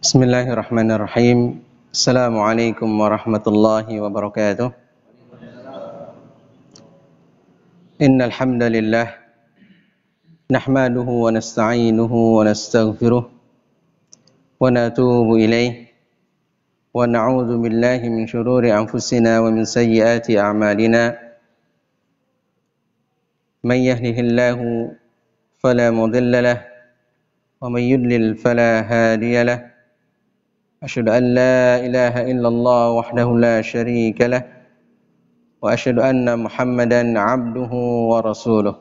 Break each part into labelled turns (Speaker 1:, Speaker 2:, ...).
Speaker 1: Bismillahirrahmanirrahim. Assalamualaikum warahmatullahi wabarakatuh. Innal hamdalillah nahmaduhu wa nasta'inuhu wa nastaghfiruh wa natubu ilayh wa na'udzu billahi min shururi anfusina wa min sayyiati a'malina. Man yahdihillahu fala mudilla lahu wa man yudlil fala hadiya lahu. أشهد أن لا إله إلا الله وحده لا شريك له وأشهد أن محمدا عبده ورسوله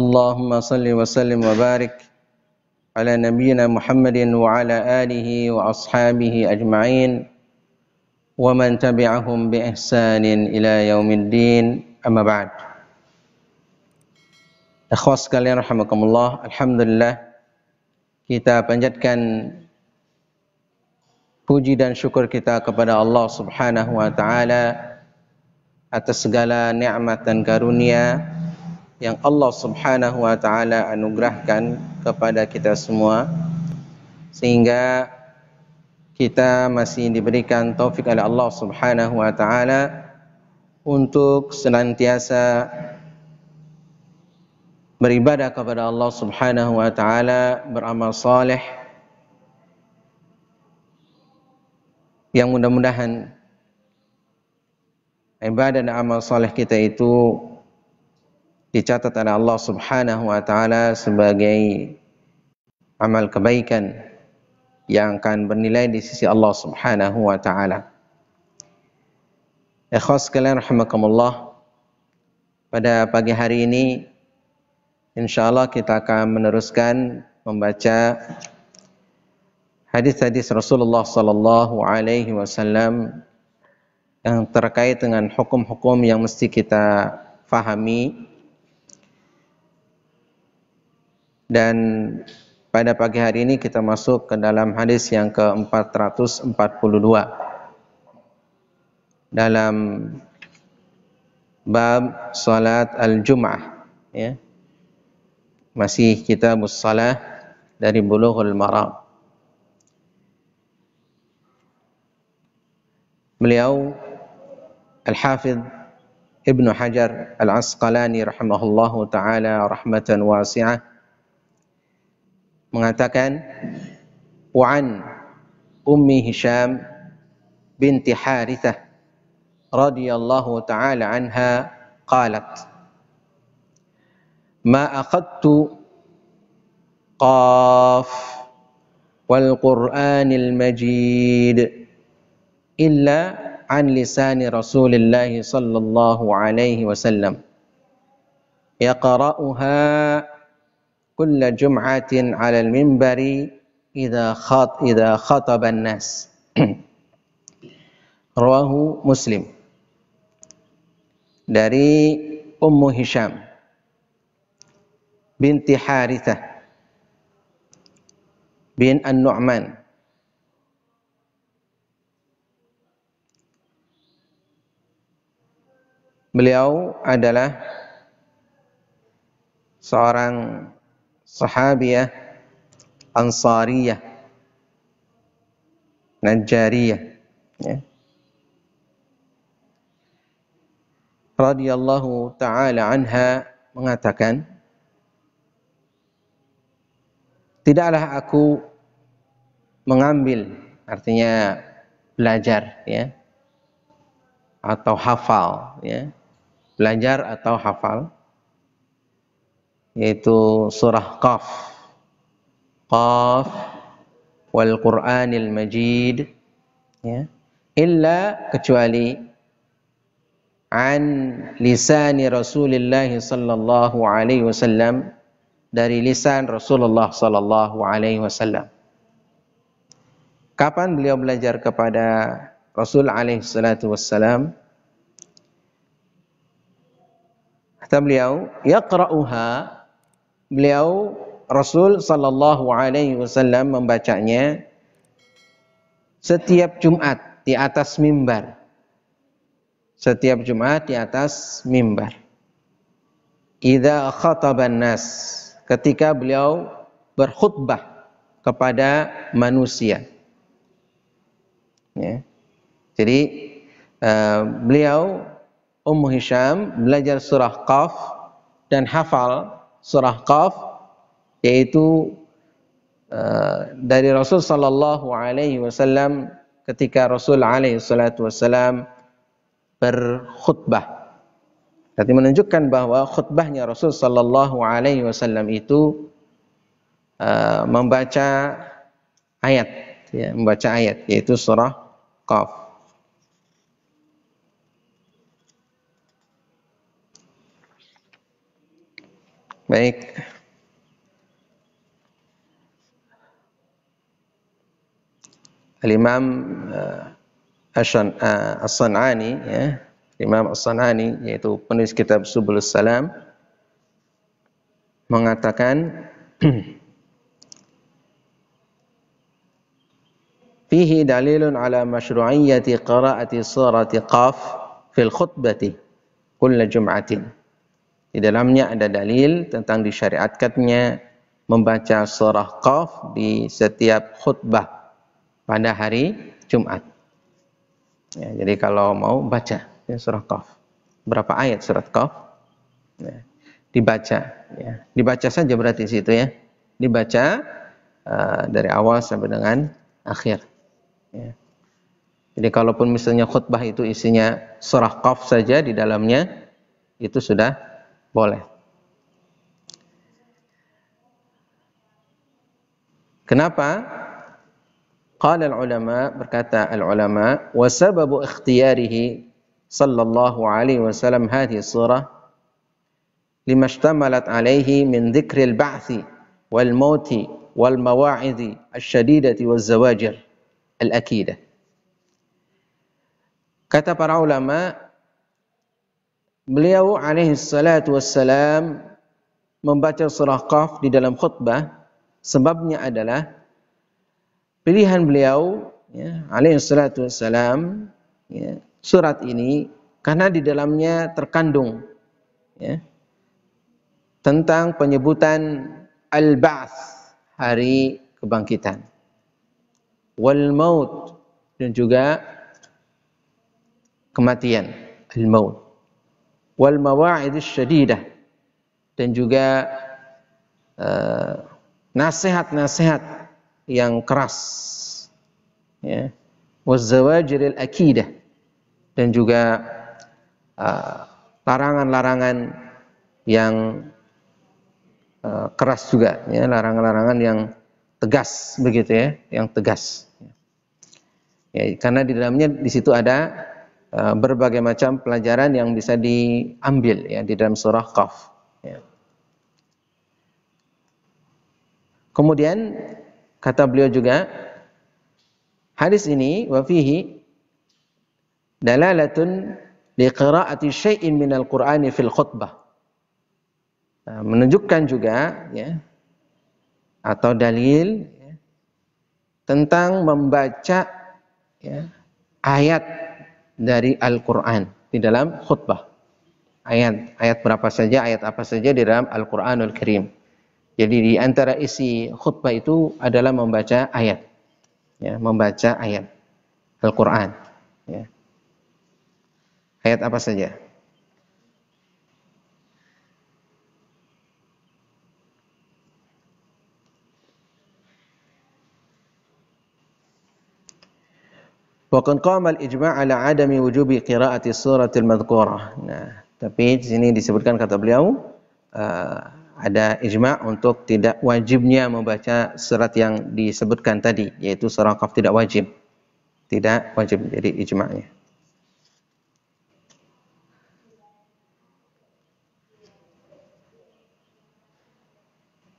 Speaker 1: اللهم صل وسلم وبارك على نبينا محمد وعلى آله وأصحابه أجمعين ومن تبعهم بإحسان إلى يوم الدين أما بعد. Ikhwas sekalian rahimakumullah, alhamdulillah kita panjatkan puji dan syukur kita kepada Allah Subhanahu wa taala atas segala nikmat dan karunia yang Allah Subhanahu wa taala anugerahkan kepada kita semua, sehingga kita masih diberikan taufik oleh Allah Subhanahu wa taala untuk senantiasa beribadah kepada Allah Subhanahu wa taala, beramal saleh, yang mudah-mudahan ibadah dan amal saleh kita itu dicatat oleh Allah Subhanahu wa taala sebagai amal kebaikan yang akan bernilai di sisi Allah Subhanahu wa taala. Ikhwas sekalian rahimakumullah, pada pagi hari ini insyaallah kita akan meneruskan membaca hadis-hadis Rasulullah sallallahu alaihi wasallam yang terkait dengan hukum-hukum yang mesti kita fahami. Dan pada pagi hari ini kita masuk ke dalam hadis yang ke-442 dalam bab salat al-jum'ah, ya. Masih kitabus shalah dari Bulughul Maram. Beliau Al-Hafidh Ibnu Hajar Al-Asqalani rahimahullahu ta'ala rahmatan wasi'ah mengatakan, wa'an Ummi Hisham binti Harithah radhiyallahu ta'ala anha qalat, ma aqadtu qaf wal Qur'anil Majid illa an lisani Rasulillah sallallahu alaihi wasallam yaqra'uha kulla jum'atin 'ala al-minbari idza khataba an-nas. Rawahu Muslim. Dari Ummu Hisham binti Harithah bin An-Nu'man, beliau adalah seorang sahabiyah Ansariyah Najjariyah, ya. Radhiyallahu ta'ala anha mengatakan, tidaklah aku mengambil, artinya belajar, ya, atau hafal, ya, belajar atau hafal, yaitu surah Qaf wal Qur'anil Majid, ya, illa kecuali an lisani Rasulillah sallallahu alaihi wasallam, dari lisan Rasulullah sallallahu alaihi wasallam. Kapan beliau belajar kepada Rasul alaihi salatu wassalam? Kata beliau, yaqra'uha, beliau Rasul sallallahu alaihi wasallam membacanya setiap Jumat di atas mimbar. Setiap Jumat di atas mimbar. Idza khataban nas, ketika beliau berkhutbah kepada manusia. Ya. Jadi beliau Ummu Hisham belajar surah Qaf dan hafal surah Qaf, yaitu dari Rasul sallallahu alaihi wasallam ketika Rasul alaihi salatu wasallam berkhutbah. Berarti menunjukkan bahwa khutbahnya Rasul sallallahu alaihi wasallam itu membaca ayat, ya, membaca ayat yaitu surah Qaf. Baik. Al-Imam As-San'ani, ya, Imam As-San'ani yaitu penulis kitab Subulus Salam mengatakan fihi dalilun ala masyru'iyyati qira'ati surati Qaf fil khutbati kull jum'atin. Di dalamnya ada dalil tentang disyariatkannya membaca surah Qaf di setiap khutbah pada hari Jumat. Ya, jadi kalau mau baca ya, surah Qaf. Berapa ayat surat Qaf? Ya, dibaca. Ya. Dibaca saja berarti situ ya. Dibaca dari awal sampai dengan akhir. Ya. Jadi kalaupun misalnya khutbah itu isinya surah Qaf saja di dalamnya, itu sudah boleh. Kenapa? Qala al-ulama, berkata al-ulama, wa sababu ikhtiyarihi sallallahu alaihi wasallam hadhihi surah lima ishtamalat alaihi min dhikril ba'thi wal mauti wal mawa'idhi asyadidati waz zawajir al-akidah. Kata para ulama, beliau alaihi salatu wassalam membaca surah Qaf di dalam khutbah, sebabnya adalah pilihan beliau, ya, alaihi salatu wassalam, ya, surat ini karena di dalamnya terkandung, ya, tentang penyebutan al-ba'ts, hari kebangkitan, wal maut, dan juga kematian, al-maut, wal mawa'id syadidah, dan juga nasihat-nasihat yang keras, ya, waz-zawajiril akidah, dan juga larangan-larangan yang keras juga, ya, larangan-larangan yang tegas begitu ya, yang tegas. Ya, karena di dalamnya di situ ada berbagai macam pelajaran yang bisa diambil ya di dalam surah Qaf. Ya. Kemudian kata beliau juga, hadis ini wa fihi dalalatun li qira'ati syai'in minal Qur'ani fil khutbah. Nah, menunjukkan juga ya atau dalil ya, tentang membaca ya, ayat dari Al-Qur'an di dalam khutbah. Ayat berapa saja, ayat apa saja di dalam Al-Qur'anul Karim. Jadi di antara isi khutbah itu adalah membaca ayat, ya, membaca ayat Al-Quran. Ya. Ayat apa saja? Wa qad qama al-ijma' ala adami wujubi qira'ati suratil madhkurah. Nah, tapi di sini disebutkan kata beliau ada ijma' untuk tidak wajibnya membaca surat yang disebutkan tadi, yaitu surah Qaf tidak wajib. Tidak wajib, jadi ijma'nya.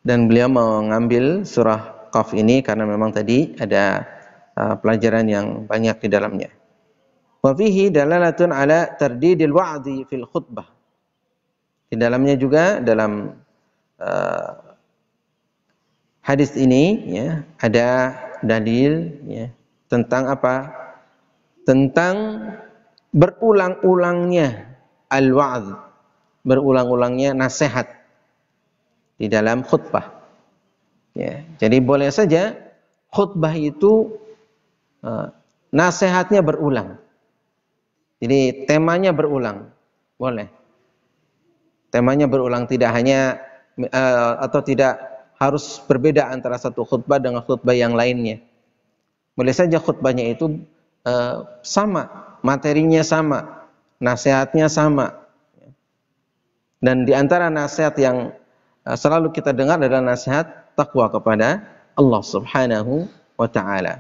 Speaker 1: Dan beliau mengambil surah Qaf ini karena memang tadi ada pelajaran yang banyak di dalamnya. Wa fihi dalalatun ala tardidil wa'di fil khutbah. Di dalamnya juga dalam hadis ini ya ada dalil ya tentang apa? Tentang berulang-ulangnya al-wa'd, berulang-ulangnya nasihat di dalam khutbah. Ya, jadi boleh saja khutbah itu nasihatnya berulang. Jadi temanya berulang, boleh. Temanya berulang, tidak hanya atau tidak harus berbeda antara satu khutbah dengan khutbah yang lainnya. Boleh saja khutbahnya itu sama, materinya sama, nasihatnya sama. Dan di antara nasihat yang selalu kita dengar adalah nasihat takwa kepada Allah Subhanahu wa taala.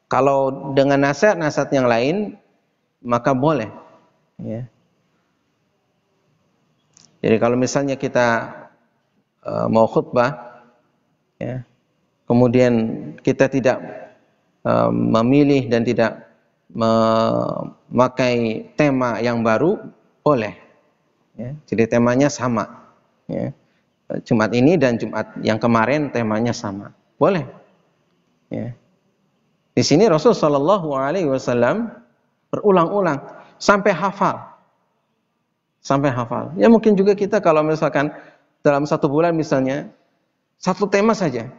Speaker 1: Kalau dengan nasihat-nasihat yang lain maka boleh, ya. Jadi kalau misalnya kita mau khutbah, ya, kemudian kita tidak memilih dan tidak memakai tema yang baru, boleh. Ya. Jadi temanya sama. Ya. Jumat ini dan Jumat yang kemarin temanya sama, boleh. Ya. Di sini Rasul Shallallahu Alaihi Wasallam berulang-ulang sampai hafal. Sampai hafal. Ya mungkin juga kita kalau misalkan dalam satu bulan misalnya satu tema saja,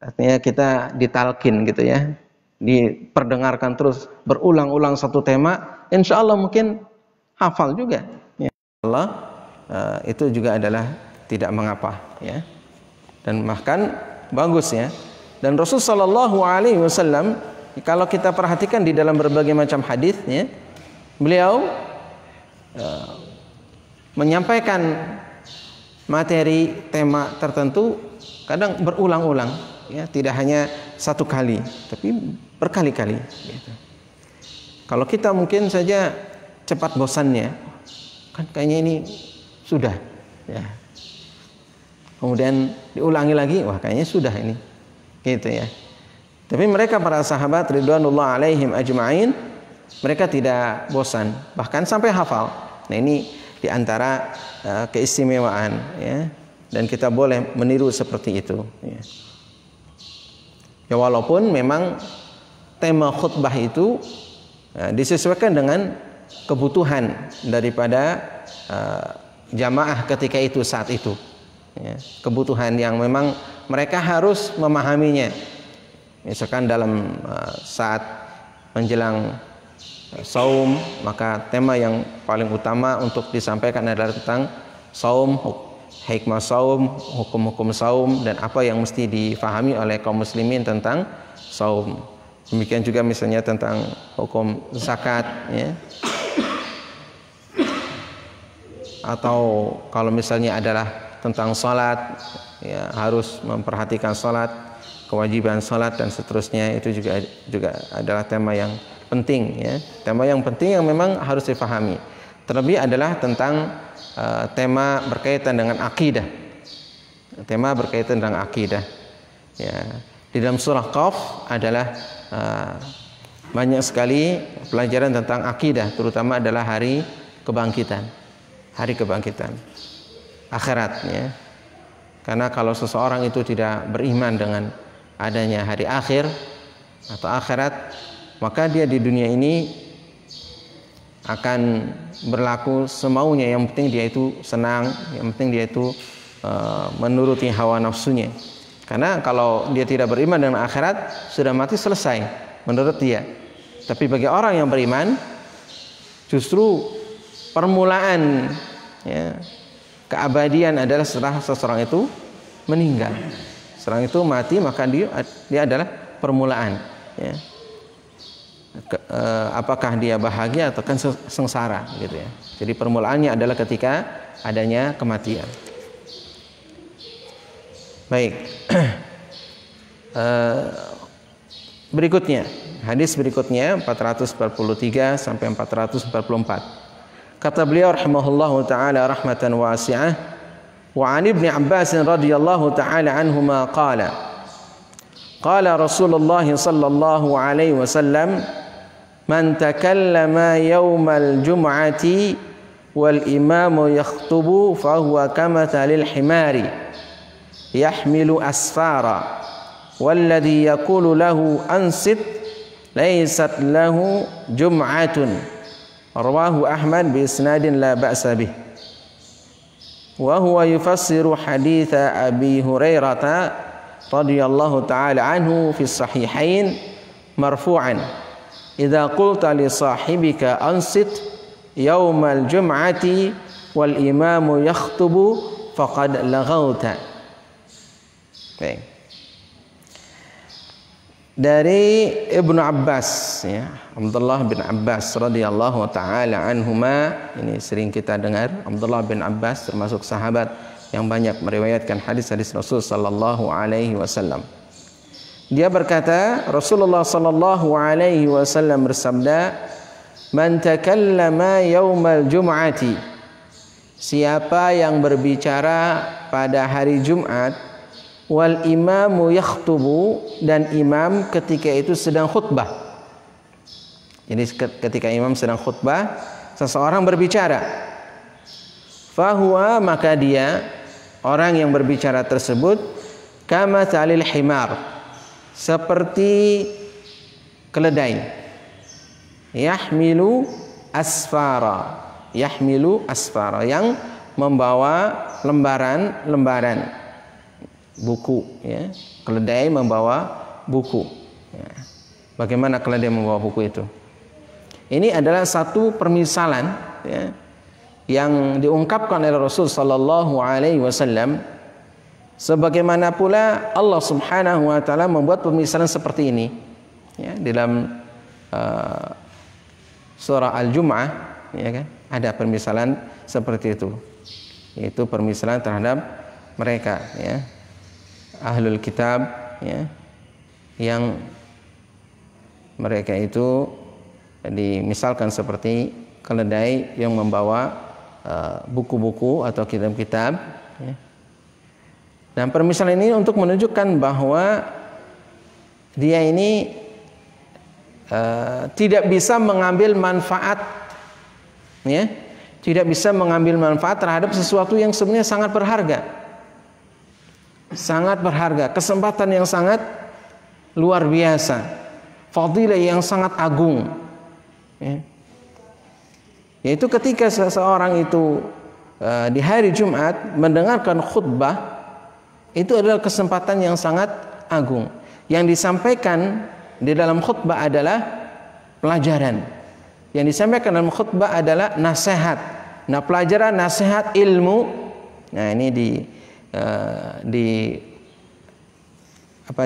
Speaker 1: artinya kita ditalkin gitu ya, diperdengarkan terus berulang-ulang satu tema, insya Allah mungkin hafal juga. Ya. Allah itu juga adalah tidak mengapa, ya. Dan bahkan bagus, ya. Dan Rasul Shallallahu Alaihi Wasallam kalau kita perhatikan di dalam berbagai macam hadis, ya, beliau menyampaikan materi tema tertentu kadang berulang-ulang, ya, tidak hanya satu kali tapi berkali-kali, gitu. Kalau kita mungkin saja cepat bosannya, kan kayaknya ini sudah, ya, kemudian diulangi lagi, wah kayaknya sudah ini, gitu ya. Tapi mereka para sahabat ridwanullah alaihim ajma'in, mereka tidak bosan, bahkan sampai hafal. Nah ini diantara keistimewaan, ya, dan kita boleh meniru seperti itu, ya. Ya walaupun memang tema khutbah itu disesuaikan dengan kebutuhan daripada jamaah ketika itu, saat itu, ya, kebutuhan yang memang mereka harus memahaminya. Misalkan dalam saat menjelang saum, maka tema yang paling utama untuk disampaikan adalah tentang saum, hikmah saum, hukum-hukum saum, dan apa yang mesti difahami oleh kaum muslimin tentang saum. Demikian juga misalnya tentang hukum zakat, ya. Atau kalau misalnya adalah tentang salat, ya, harus memperhatikan salat, kewajiban salat dan seterusnya, itu juga adalah tema yang penting, ya. Tema yang penting yang memang harus difahami. Terlebih adalah tentang tema berkaitan dengan akidah. Tema berkaitan dengan akidah, ya. Di dalam surah Qaf adalah banyak sekali pelajaran tentang akidah, terutama adalah hari kebangkitan, akhirat, ya. Karena kalau seseorang itu tidak beriman dengan adanya hari akhir atau akhirat, maka dia di dunia ini akan berlaku semaunya. Yang penting dia itu senang, yang penting dia itu menuruti hawa nafsunya. Karena kalau dia tidak beriman dengan akhirat, sudah mati selesai menurut dia. Tapi bagi orang yang beriman, justru permulaan, ya, keabadian adalah setelah seseorang itu meninggal. Seorang itu mati, maka dia adalah permulaan, ya. Apakah dia bahagia atau kan sengsara, gitu ya. Jadi permulaannya adalah ketika adanya kematian. Baik. Berikutnya, hadis berikutnya 443 sampai 444. Kata beliau rahimahullahu taala rahmatan wasi'ah, wa 'an Ibnu Abbas radhiyallahu taala anhuma qala qala Rasulullah sallallahu alaihi wasallam man takallama yaumal jum'ati wal imamu yakhtubu fa huwa kamathalil himari yahmilu asfara walladhi yaqulu lahu ansit laysat lahu jum'atun. Rawahu Ahmad bi isnadin la ba'sa bih. wa huwa yufassiru hadits Abi Hurairah radhiyallahu taala anhu fi sahihain marfu'an, idza qulta li sahibika ansit yaumal jum'ati wal imamu yakhtubu faqad laghauta. Baik. Dari Ibnu Abbas, ya, Abdullah bin Abbas radhiyallahu taala anhuma, ini sering kita dengar. Abdullah bin Abbas termasuk sahabat yang banyak meriwayatkan hadis-hadis Rasul sallallahu alaihi wasallam. Dia berkata, Rasulullah sallallahu alaihi wasallam bersabda, "Man takallama yaumal jum'ati," siapa yang berbicara pada hari Jumat, wal imamu yakhtubu, dan imam ketika itu sedang khutbah. Jadi ketika imam sedang khutbah, seseorang berbicara. Fahuwa, maka dia, orang yang berbicara tersebut, kama talil himar, seperti keledai. Yahmilu asfara, yahmilu asfara, yang membawa lembaran-lembaran buku, ya. Keledai membawa buku, ya. Bagaimana keledai membawa buku itu? Ini adalah satu permisalan, ya, yang diungkapkan oleh Rasul sallallahu alaihi wasallam. Sebagaimana pula Allah Subhanahu wa taala membuat permisalan seperti ini, ya, di dalam surah Al-Jumu'ah, ya kan? Ada permisalan seperti itu. Yaitu permisalan terhadap mereka, ya, ahlul kitab, ya, yang mereka itu dimisalkan seperti keledai yang membawa buku-buku atau kitab-kitab, ya. Dan permisalan ini untuk menunjukkan bahwa dia ini tidak bisa mengambil manfaat, ya, tidak bisa mengambil manfaat terhadap sesuatu yang sebenarnya sangat berharga. Sangat berharga, kesempatan yang sangat luar biasa, fadilah yang sangat agung, ya. Yaitu ketika seseorang itu di hari Jumat mendengarkan khutbah, itu adalah kesempatan yang sangat agung. Yang disampaikan di dalam khutbah adalah pelajaran. Yang disampaikan dalam khutbah adalah nasihat. Nah, pelajaran, nasihat, ilmu. Nah, ini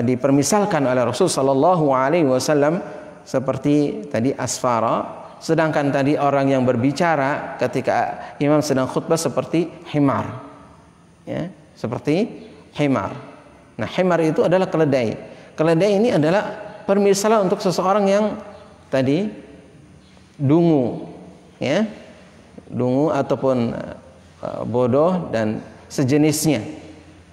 Speaker 1: dipermisalkan oleh Rasul sallallahu alaihi wasallam seperti tadi asfara, sedangkan tadi orang yang berbicara ketika imam sedang khutbah seperti himar, ya, seperti himar. Nah, himar itu adalah keledai. Keledai ini adalah permisalan untuk seseorang yang tadi dungu, ya, dungu ataupun bodoh dan sejenisnya,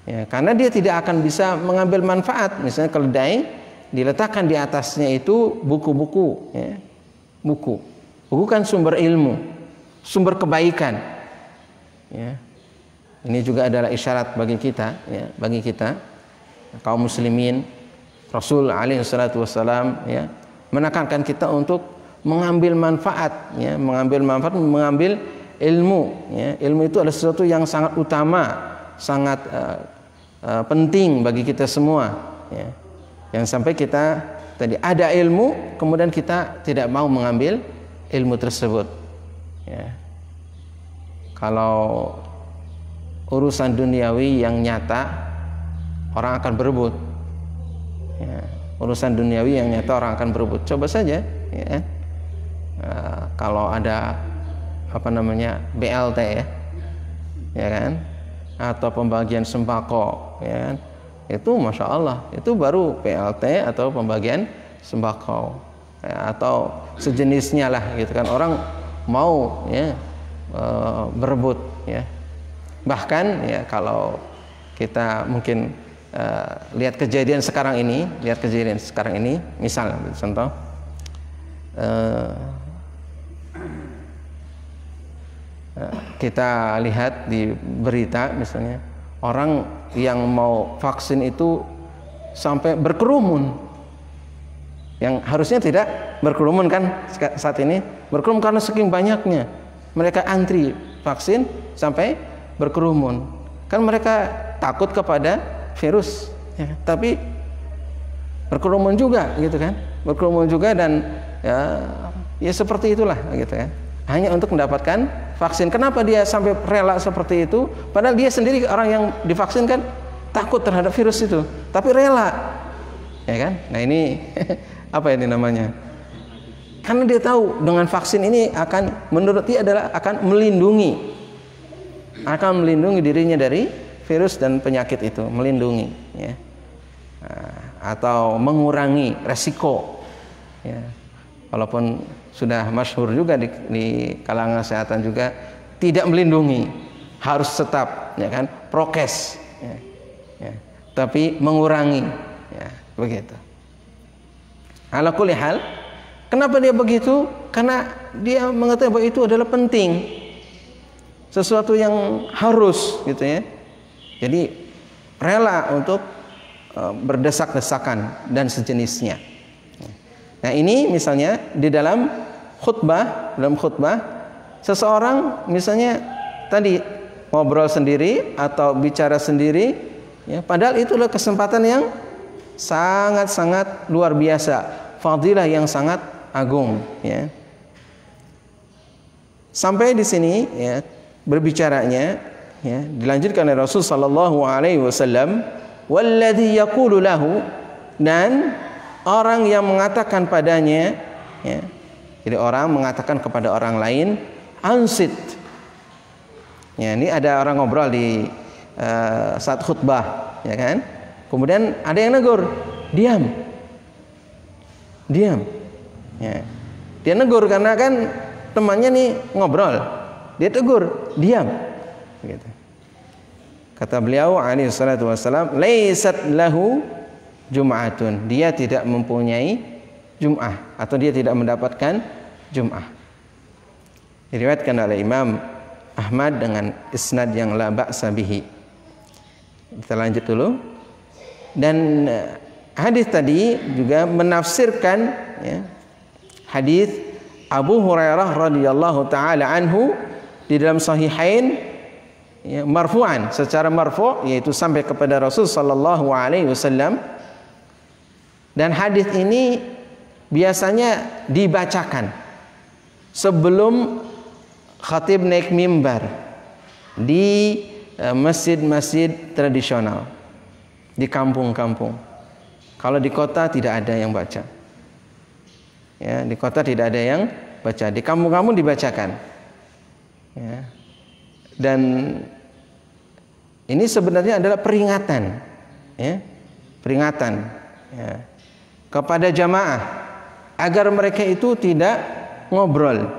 Speaker 1: ya, karena dia tidak akan bisa mengambil manfaat. Misalnya keledai diletakkan di atasnya itu buku-buku, ya, buku kan sumber ilmu, sumber kebaikan, ya. Ini juga adalah isyarat bagi kita, ya, bagi kita kaum muslimin. Rasul alaihi salatu wassalam, ya, menekankan kita untuk mengambil manfaat, ya, mengambil ilmu, ya. Ilmu itu adalah sesuatu yang sangat utama, sangat penting bagi kita semua, ya. Yang sampai kita tadi ada ilmu, kemudian kita tidak mau mengambil ilmu tersebut, ya. Kalau urusan duniawi yang nyata, orang akan berebut, ya. Urusan duniawi yang nyata orang akan berebut. Coba saja, ya, kalau ada BLT, ya kan, atau pembagian sembako, ya kan, itu masya Allah, itu baru PLT atau pembagian sembako, ya, atau sejenisnya lah, gitu kan, orang mau, ya, berebut, ya. Bahkan, ya, kalau kita mungkin lihat kejadian sekarang ini, misal contoh, kita lihat di berita misalnya, orang yang mau vaksin itu sampai berkerumun, yang harusnya tidak berkerumun kan, saat ini berkerumun karena saking banyaknya mereka antri vaksin sampai berkerumun. Kan mereka takut kepada virus, ya, tapi berkerumun juga gitu kan, berkerumun juga dan ya seperti itulah gitu kan, hanya untuk mendapatkan vaksin. Kenapa dia sampai rela seperti itu? Padahal dia sendiri orang yang divaksin kan takut terhadap virus itu, tapi rela, ya kan? Nah ini apa ini namanya? Karena dia tahu dengan vaksin ini akan, menurut dia adalah akan melindungi dirinya dari virus dan penyakit itu, melindungi, ya. Atau mengurangi resiko, ya. Walaupun sudah masyhur juga di kalangan kesehatan juga tidak melindungi, harus tetap, ya kan, prokes, ya, ya. Tapi mengurangi, ya, begitu. Ala kulli hal, kenapa dia begitu? Karena dia mengetahui bahwa itu adalah penting, sesuatu yang harus, gitu ya. Jadi rela untuk berdesak-desakan dan sejenisnya. Nah ini misalnya di dalam khutbah, seseorang misalnya tadi ngobrol sendiri atau bicara sendiri, ya, padahal itulah kesempatan yang sangat-sangat luar biasa, fadilah yang sangat agung, ya. Sampai di sini, ya, berbicaranya, ya, dilanjutkan oleh Rasul sallallahu alaihi wasallam, walladzi yaqulu lahu, dan orang yang mengatakan padanya, ya. Jadi orang mengatakan kepada orang lain, ansit. Ya, ini ada orang ngobrol di saat khutbah, ya kan? Kemudian ada yang negur, diam. Ya. Dia negur karena kan temannya nih ngobrol. Dia tegur, diam. Begitu. Kata beliau alaihi salatu wassalam, laisat lahu jum'atun. Dia tidak mempunyai Jum'ah, atau dia tidak mendapatkan Jum'ah. Diriwayatkan oleh Imam Ahmad dengan isnad yang la ba'sa bihi. Kita lanjut dulu. Dan hadis tadi juga menafsirkan, ya, hadis Abu Hurairah radhiyallahu taala anhu di dalam Sahihain, ya, marfu'an, secara marfu', yaitu sampai kepada Rasul sallallahu alaihi wasallam. Dan hadis ini biasanya dibacakan sebelum khatib naik mimbar di masjid-masjid tradisional di kampung-kampung. Kalau di kota tidak ada yang baca. Ya, di kota tidak ada yang baca. Di kampung-kampung dibacakan. Ya. Dan ini sebenarnya adalah peringatan, ya, peringatan, ya, kepada jamaah agar mereka itu tidak ngobrol.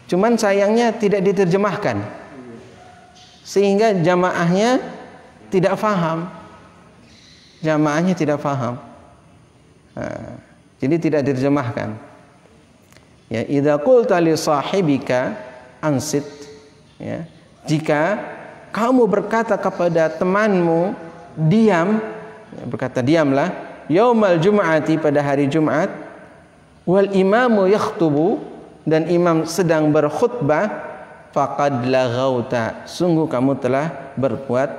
Speaker 1: Cuman sayangnya tidak diterjemahkan, sehingga jamaahnya tidak faham. Jamaahnya tidak faham. Jadi tidak diterjemahkan. Ya, idza qulta li sahibika ansit, ya, jika kamu berkata kepada temanmu diam, ya, berkata diamlah, yaumal jum'ati, pada hari Jumat, wal imamu yakhtubu, dan imam sedang berkhutbah, faqad laghauta, sungguh kamu telah berbuat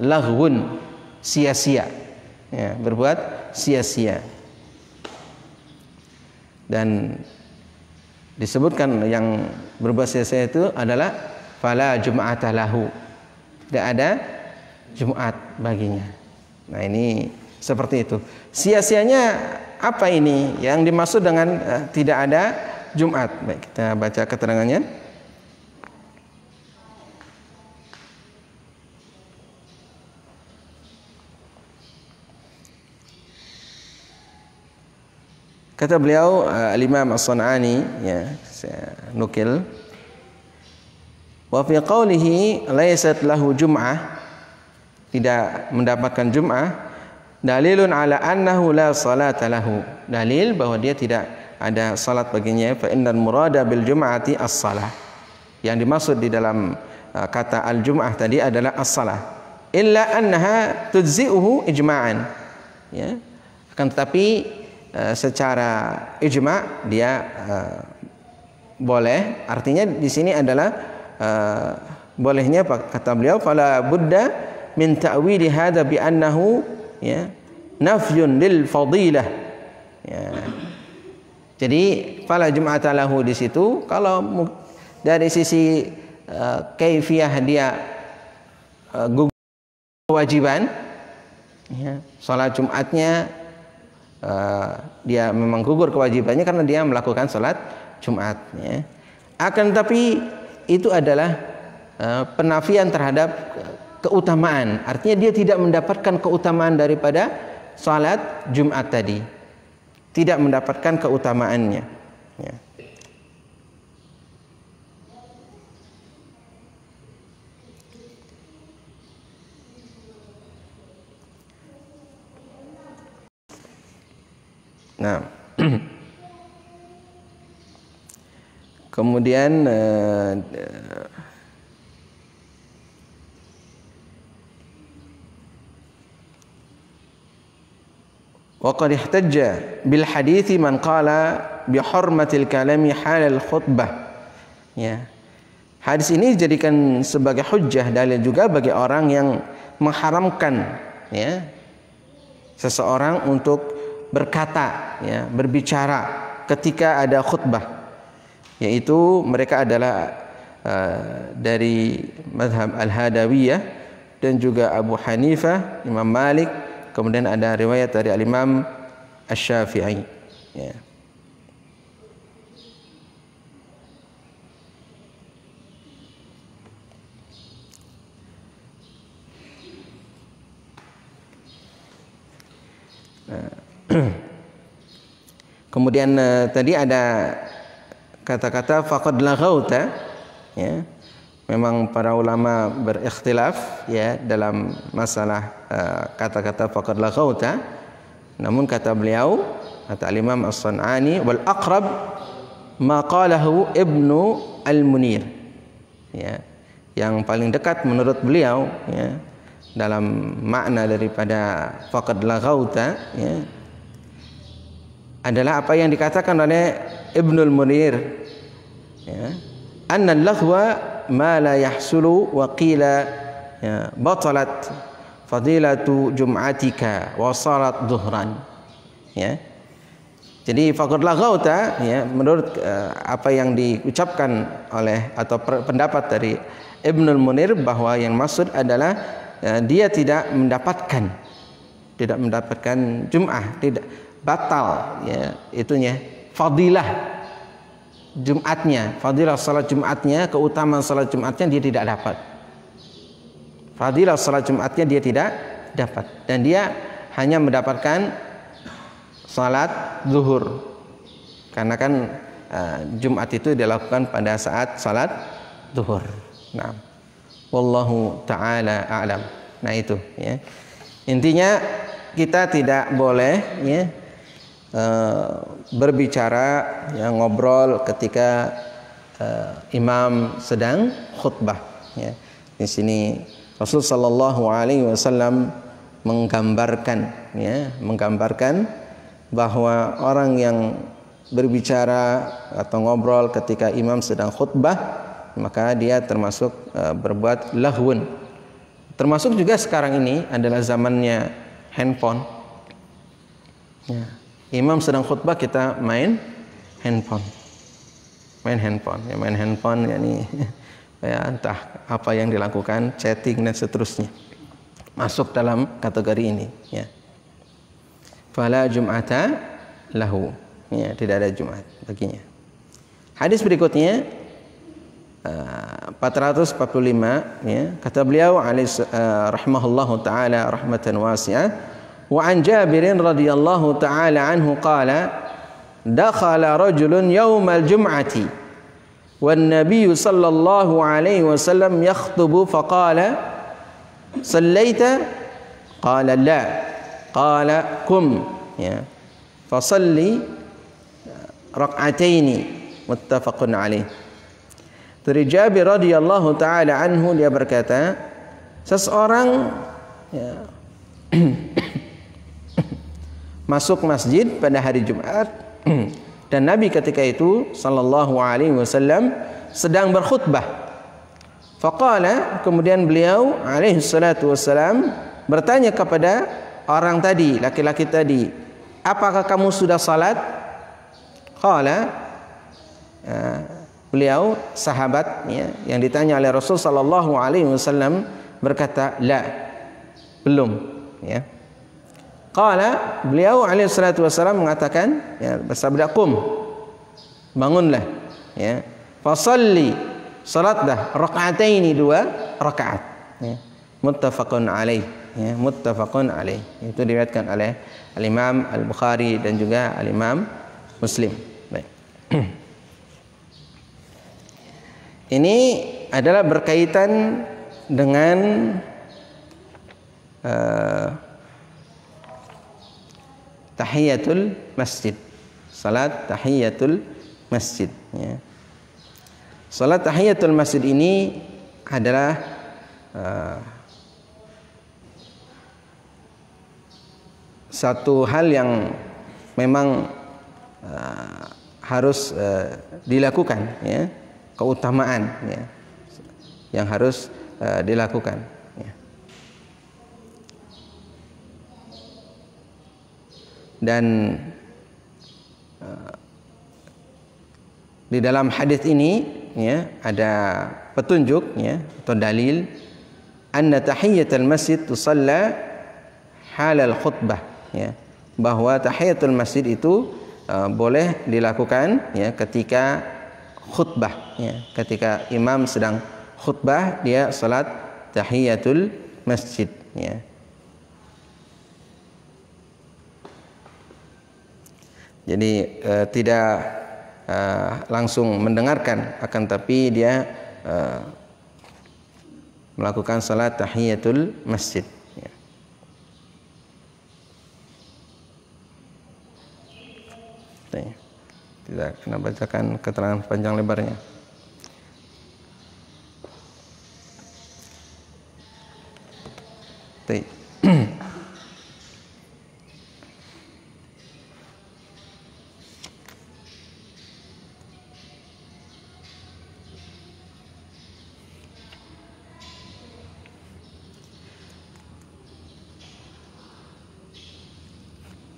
Speaker 1: laghun, sia-sia, ya, berbuat sia-sia. Dan disebutkan yang berbuat sia-sia itu adalah fala jum'ata lahu, tidak ada Jumat baginya. Nah ini seperti itu. Sia-sianya apa ini? Yang dimaksud dengan tidak ada Jumat. Baik, kita baca keterangannya. Kata beliau Al-Imam As-San'ani, ya, saya nukil, wa fi qawlihi laysat lahu jum'ah, tidak mendapatkan Jum'ah, dalilun ala annahu la salata lahu, dalil bahwa dia tidak ada salat baginya. Fa innal murada bil jum'ati as-salah, yang dimaksud di dalam kata al-jum'ah tadi adalah as-salah, illa annaha tujzi'uhu ijma'an, ya, akan tetapi secara ijma' dia boleh. Artinya di sini adalah bolehnya kata beliau fala budda min ta'wili hadza bi annahu ya nafyun lil fadilah. Ya. Jadi fala jum'ata lahu di situ kalau dari sisi kaifiyah dia gugur kewajiban, ya, salat Jumatnya dia memang gugur kewajibannya karena dia melakukan salat Jumat. Ya. Akan tetapi itu adalah penafian terhadap keutamaan. Artinya dia tidak mendapatkan keutamaan daripada salat Jumat tadi. Tidak mendapatkan keutamaannya. Ya. Nah, kemudian وقد احتج بالحديث من قال بحرمة الكلام حال الخطبة. Ya. Hadis ini dijadikan sebagai hujjah, dalil juga bagi orang yang mengharamkan ya seseorang untuk berkata ya, berbicara ketika ada khutbah. Yaitu mereka adalah dari mazhab Al-Hadawiyah dan juga Abu Hanifah, Imam Malik. Kemudian ada riwayat dari Al-Imam Asy-Syafi'i. Ya. Kemudian tadi ada kata-kata faqad laghauta, ya. Memang para ulama berikhtilaf ya dalam masalah kata-kata faqad laghauta. Namun kata beliau, kata Imam As-San'ani, wal aqrab ma qalahu Ibnu Al-Munir. Ya. Yang paling dekat menurut beliau ya dalam makna daripada faqad laghauta ya adalah apa yang dikatakan oleh Ibnu Al-Munir ya, anna al-laghwa ma la yahsulu wa qila ya, batalat fadilatu jum'atika wa salat dhuhran. Ya. Jadi faqad laghauta ya menurut apa yang diucapkan oleh atau pendapat dari Ibnu Al-Munir bahwa yang maksud adalah dia tidak mendapatkan Jum'ah, tidak batal ya itunya fadilah Jumatnya, fadilah salat Jumatnya, keutamaan salat Jumatnya dia tidak dapat. Fadilah salat Jumatnya dia tidak dapat dan dia hanya mendapatkan salat zuhur. Karena kan Jumat itu dilakukan pada saat salat zuhur. Nah, wallahu taala a'lam. Nah itu ya. Intinya kita tidak boleh ya berbicara yang ngobrol ketika imam sedang khutbah ya. Di sini Rasul sallallahu alaihi wasallam menggambarkan bahwa orang yang berbicara atau ngobrol ketika imam sedang khutbah maka dia termasuk berbuat lahwun. Termasuk juga sekarang ini adalah zamannya handphone. Ya. Imam sedang khutbah kita main handphone. Main handphone yakni ya entah apa yang dilakukan, chatting dan seterusnya. Masuk dalam kategori ini ya. Fala jum'ata lahu. Ya, tidak ada Jumat baginya. Hadis berikutnya 445 ya, kata beliau rahimahullahu taala rahmatan wasi'ah. وعن جابر رضي الله تعالى عنه قال دخل رجل يوم الجمعة والنبي صلى الله عليه وسلم يخطب فقال صليت قال لا قال قم فصلي ركعتين متفق عليه. Dari Jabir radhiyallahu taala anhu dia berkata seseorang ya, masuk masjid pada hari Jumat dan Nabi ketika itu sallallahu alaihi wasallam sedang berkhutbah. Faqala, kemudian beliau alaihi salatu wassalam bertanya kepada orang tadi, laki-laki tadi, apakah kamu sudah salat? Qala, beliau sahabat ya, yang ditanya oleh Rasul sallallahu alaihi wasallam berkata, la, belum ya. Qala, beliau alaihi salatu wasallam mengatakan ya, bersabda, qum, bangunlah ya, fasalli, salatlah raka'ataini, 2 rakaat ya. Muttafaqun alaih ya, muttafaqun alaih. Itu diriwayatkan oleh Al-Imam Al-Bukhari dan juga Al-Imam Muslim. Baik. Ini adalah berkaitan dengan tahiyatul masjid, salat tahiyatul masjid ya. Salat tahiyatul masjid ini adalah satu hal yang memang harus dilakukan ya, keutamaan ya, yang harus dilakukan ya. Dan di dalam hadis ini ya, ada petunjuk ya, atau dalil anna tahiyatul masjid tusalla halal khutbah ya, bahwa tahiyatul masjid itu boleh dilakukan ya ketika khutbah ya, ketika imam sedang khutbah dia salat tahiyatul masjid ya. Jadi tidak langsung mendengarkan, akan tapi dia melakukan salat tahiyatul masjid ya. Tidak kena bacakan keterangan panjang lebarnya.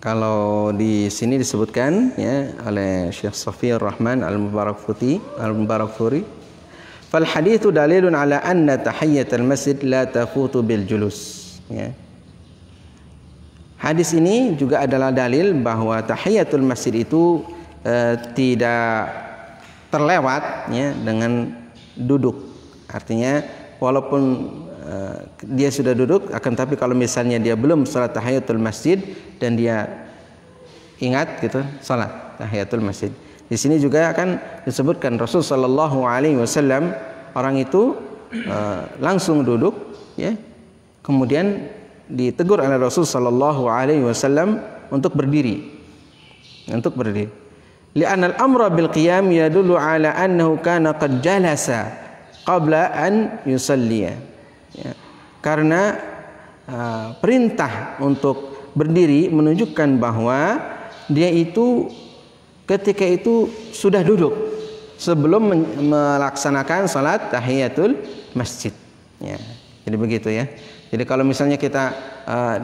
Speaker 1: Kalau di sini disebutkan ya oleh Syekh Shafiyur Rahman Al-Mubarakfuri, fal haditsu dalilun ala anna tahiyatul masjid la tafutu bil julus ya. Hadis ini juga adalah dalil bahwa tahiyatul masjid itu tidak terlewat ya dengan duduk. Artinya walaupun dia sudah duduk, akan tapi kalau misalnya dia belum salat tahiyatul masjid dan dia ingat gitu salat tahiyatul masjid. Di sini juga akan disebutkan Rasul sallallahu alaihi wasallam orang itu langsung duduk ya. Kemudian ditegur oleh Rasul sallallahu alaihi wasallam untuk berdiri. Untuk berdiri. Li'anna al-amra bil qiyam yadullu ala annahu kana qad jalasa qabla an yusalliya. Ya, karena perintah untuk berdiri menunjukkan bahwa dia itu ketika itu sudah duduk sebelum melaksanakan salat tahiyatul masjid ya. Jadi begitu ya. Jadi kalau misalnya kita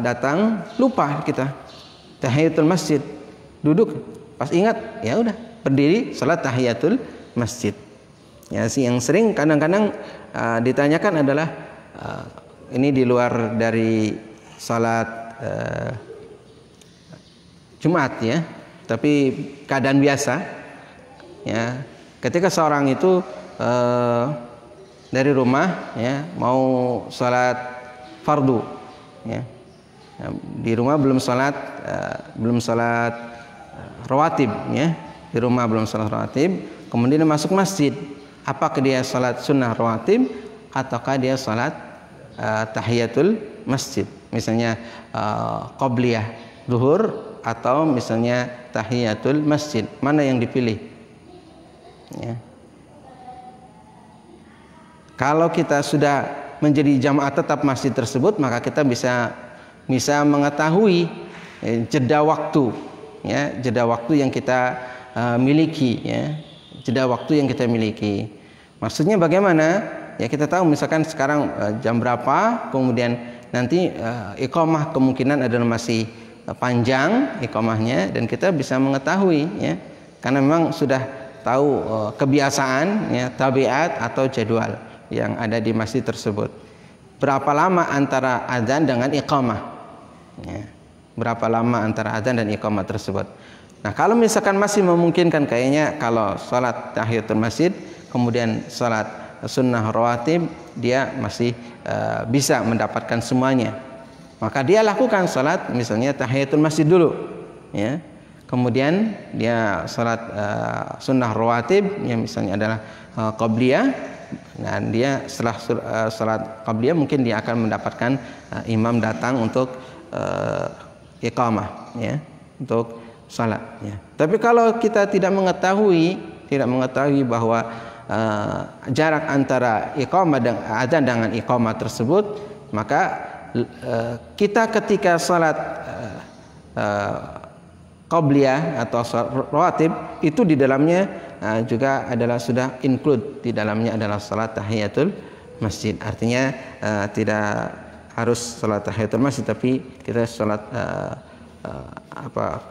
Speaker 1: datang lupa kita tahiyatul masjid, duduk pas ingat ya udah berdiri salat tahiyatul masjid ya. Yang sering kadang-kadang ditanyakan adalah ini di luar dari salat Jumat ya, tapi keadaan biasa ya, ketika seorang itu dari rumah ya mau salat fardu ya, di rumah belum salat rawatib ya, di rumah belum salat rawatib, kemudian dia masuk masjid, apakah dia salat sunnah rawatib ataukah dia salat tahiyatul masjid, misalnya qobliyah zuhur atau misalnya tahiyatul masjid, mana yang dipilih ya. Kalau kita sudah menjadi jamaah tetap masjid tersebut, maka kita bisa mengetahui jeda waktu ya, jeda waktu yang kita miliki ya, jeda waktu yang kita miliki. Maksudnya bagaimana? ya kita tahu misalkan sekarang jam berapa, kemudian nanti iqamah kemungkinan adalah masih panjang iqamahnya, dan kita bisa mengetahui ya, karena memang sudah tahu kebiasaan ya, tabiat atau jadwal yang ada di masjid tersebut. Berapa lama antara azan dengan iqamah ya, berapa lama antara azan dan iqamah tersebut. Nah, kalau misalkan masih memungkinkan, kayaknya kalau sholat tahiyatul masjid kemudian sholat sunnah rawatib, dia masih bisa mendapatkan semuanya, maka dia lakukan sholat misalnya tahiyatul masjid dulu ya, kemudian dia sholat sunnah rawatib yang misalnya adalah qabliyah, dan dia setelah sholat qabliyah mungkin dia akan mendapatkan imam datang untuk iqamah ya, untuk salat ya. Tapi kalau kita tidak mengetahui bahwa jarak antara iqamah dan adzan dengan iqamah tersebut, maka kita ketika salat qabliyah atau salat rawatib itu di dalamnya juga adalah sudah include, di dalamnya adalah salat tahiyatul masjid. Artinya tidak harus salat tahiyatul masjid, tapi kita salat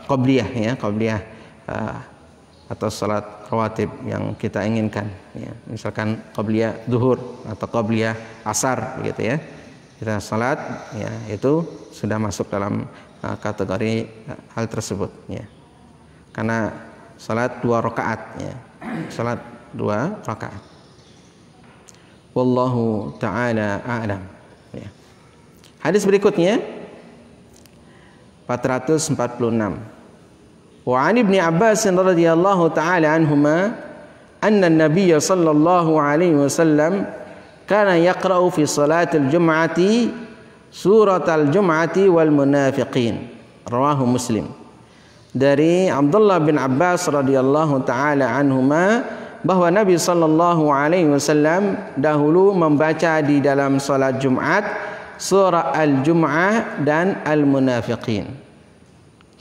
Speaker 1: qabliyah ya, qabliyah atau salat rawatib yang kita inginkan ya. Misalkan qabliyah zuhur atau qabliyah asar begitu ya. Kita salat ya, itu sudah masuk dalam kategori hal tersebut ya. Karena salat 2 rakaat ya. Salat 2 rakaat. Wallahu taala a'lam ya. Hadis berikutnya 446. Wa 'an Ibnu Abbas radhiyallahu ta'ala anhuma anna an-nabiy sallallahu alaihi wasallam kana yaqra'u fi salatil jum'ati suratal jum'ati wal munafiqin. Rawahu Muslim. Dari Abdullah bin Abbas radhiyallahu ta'ala anhuma bahwa Nabi sallallahu alaihi wasallam dahulu membaca di dalam salat Jumat surah Al-Jum'ah dan Al-Munafiqin.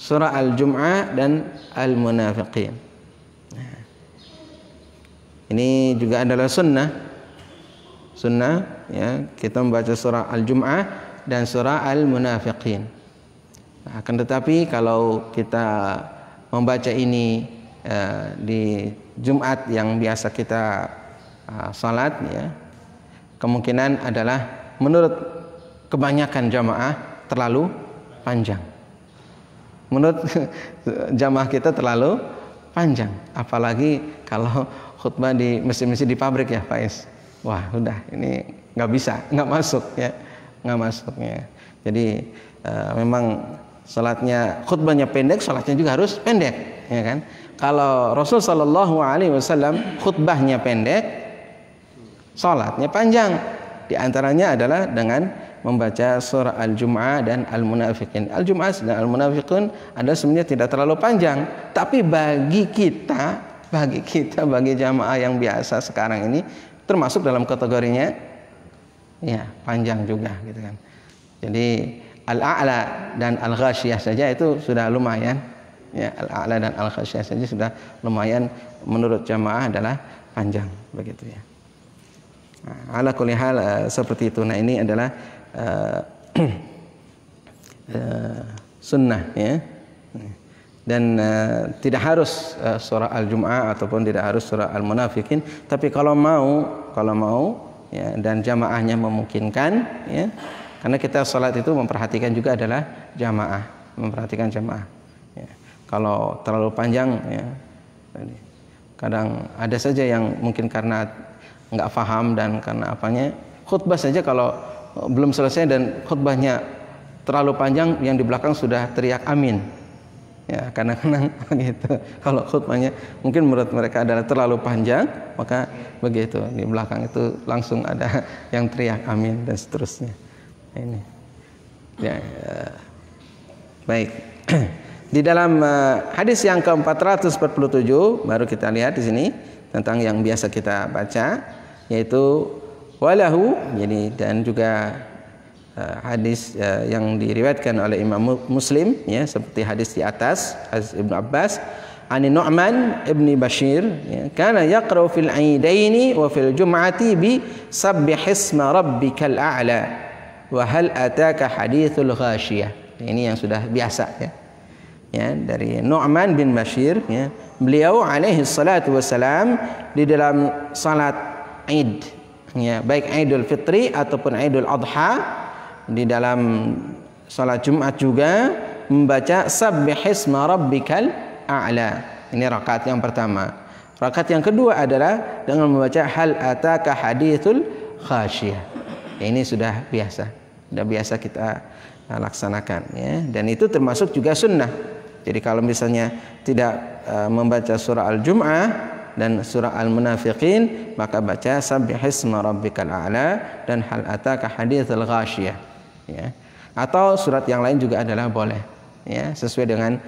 Speaker 1: Surah Al-Jum'ah dan Al-Munafiqin. Ini juga adalah sunnah. Sunnah ya, kita membaca surah Al-Jum'ah dan surah Al-Munafiqin. Akan tetapi kalau kita membaca ini di Jumat yang biasa kita salat ya, kemungkinan adalah menurut kebanyakan jamaah terlalu panjang. Menurut jamaah kita terlalu panjang, apalagi kalau khutbah di masjid-masjid di pabrik ya Pak Is. Wah, udah ini nggak bisa, nggak masuk ya, nggak masuk ya. Jadi memang salatnya, khutbahnya pendek, salatnya juga harus pendek, ya kan? Kalau Rasul Shallallahu Alaihi Wasallam khutbahnya pendek, salatnya panjang. Di antaranya adalah dengan membaca surah Al-Jum'ah dan Al-Munafiqin. Al-Jum'ah dan Al-Munafiqun adalah sebenarnya tidak terlalu panjang, tapi bagi kita, bagi jamaah yang biasa sekarang ini termasuk dalam kategorinya ya panjang juga gitu kan. Jadi Al-A'la dan Al-Ghasyiyah saja itu sudah lumayan ya, Al-A'la dan Al-Ghasyiyah saja sudah lumayan menurut jamaah adalah panjang begitu ya. Nah, ala kulli hal seperti itu. Nah, ini adalah sunnah ya. Dan tidak harus surah Al-Jum'ah ataupun tidak harus surah Al-Munafiqin, tapi kalau mau ya, dan jamaahnya memungkinkan ya. Karena kita salat itu memperhatikan juga adalah jamaah, memperhatikan jamaah ya. Kalau terlalu panjang ya, kadang ada saja yang mungkin karena nggak paham dan karena apanya, khutbah saja kalau belum selesai dan khutbahnya terlalu panjang, yang di belakang sudah teriak amin ya, kadang-kadang begitu. Kalau khutbahnya mungkin menurut mereka adalah terlalu panjang, maka begitu di belakang itu langsung ada yang teriak amin dan seterusnya. Ini ya, baik. Di dalam hadis yang ke-447 baru kita lihat di sini tentang yang biasa kita baca, yaitu walahu, jadi dan juga hadis yang diriwayatkan oleh Imam Muslim ya, seperti hadis di atas, hadis Ibnu Abbas, An Nu'man ibn Bashir, ya, kana yaqra'u fil 'aidaini wa fil jum'ati bi sabbihisma rabbikal a'la wa hal ataka hadithul ghasyiyah. Ini yang sudah biasa, ya. Ya, dari Nu'man bin Bashir, ya. Beliau alaihi salatu wassalam di dalam salat Id, ya, baik Idul Fitri ataupun Idul Adha, di dalam salat Jumat juga membaca sabbihisma rabbikal a'la. Ini rakaat yang pertama. Rakaat yang kedua adalah dengan membaca hal ataka hadithul ghasyiyah. Ini sudah biasa kita laksanakan, ya. Dan itu termasuk juga sunnah. Jadi kalau misalnya tidak membaca surah Al-Jum'ah dan surah Al-Munafiqin, maka baca sabbihisma rabbikal a'la dan hal ataka hadithul ghasyiyah, ya. Atau surat yang lain juga adalah boleh, ya, sesuai dengan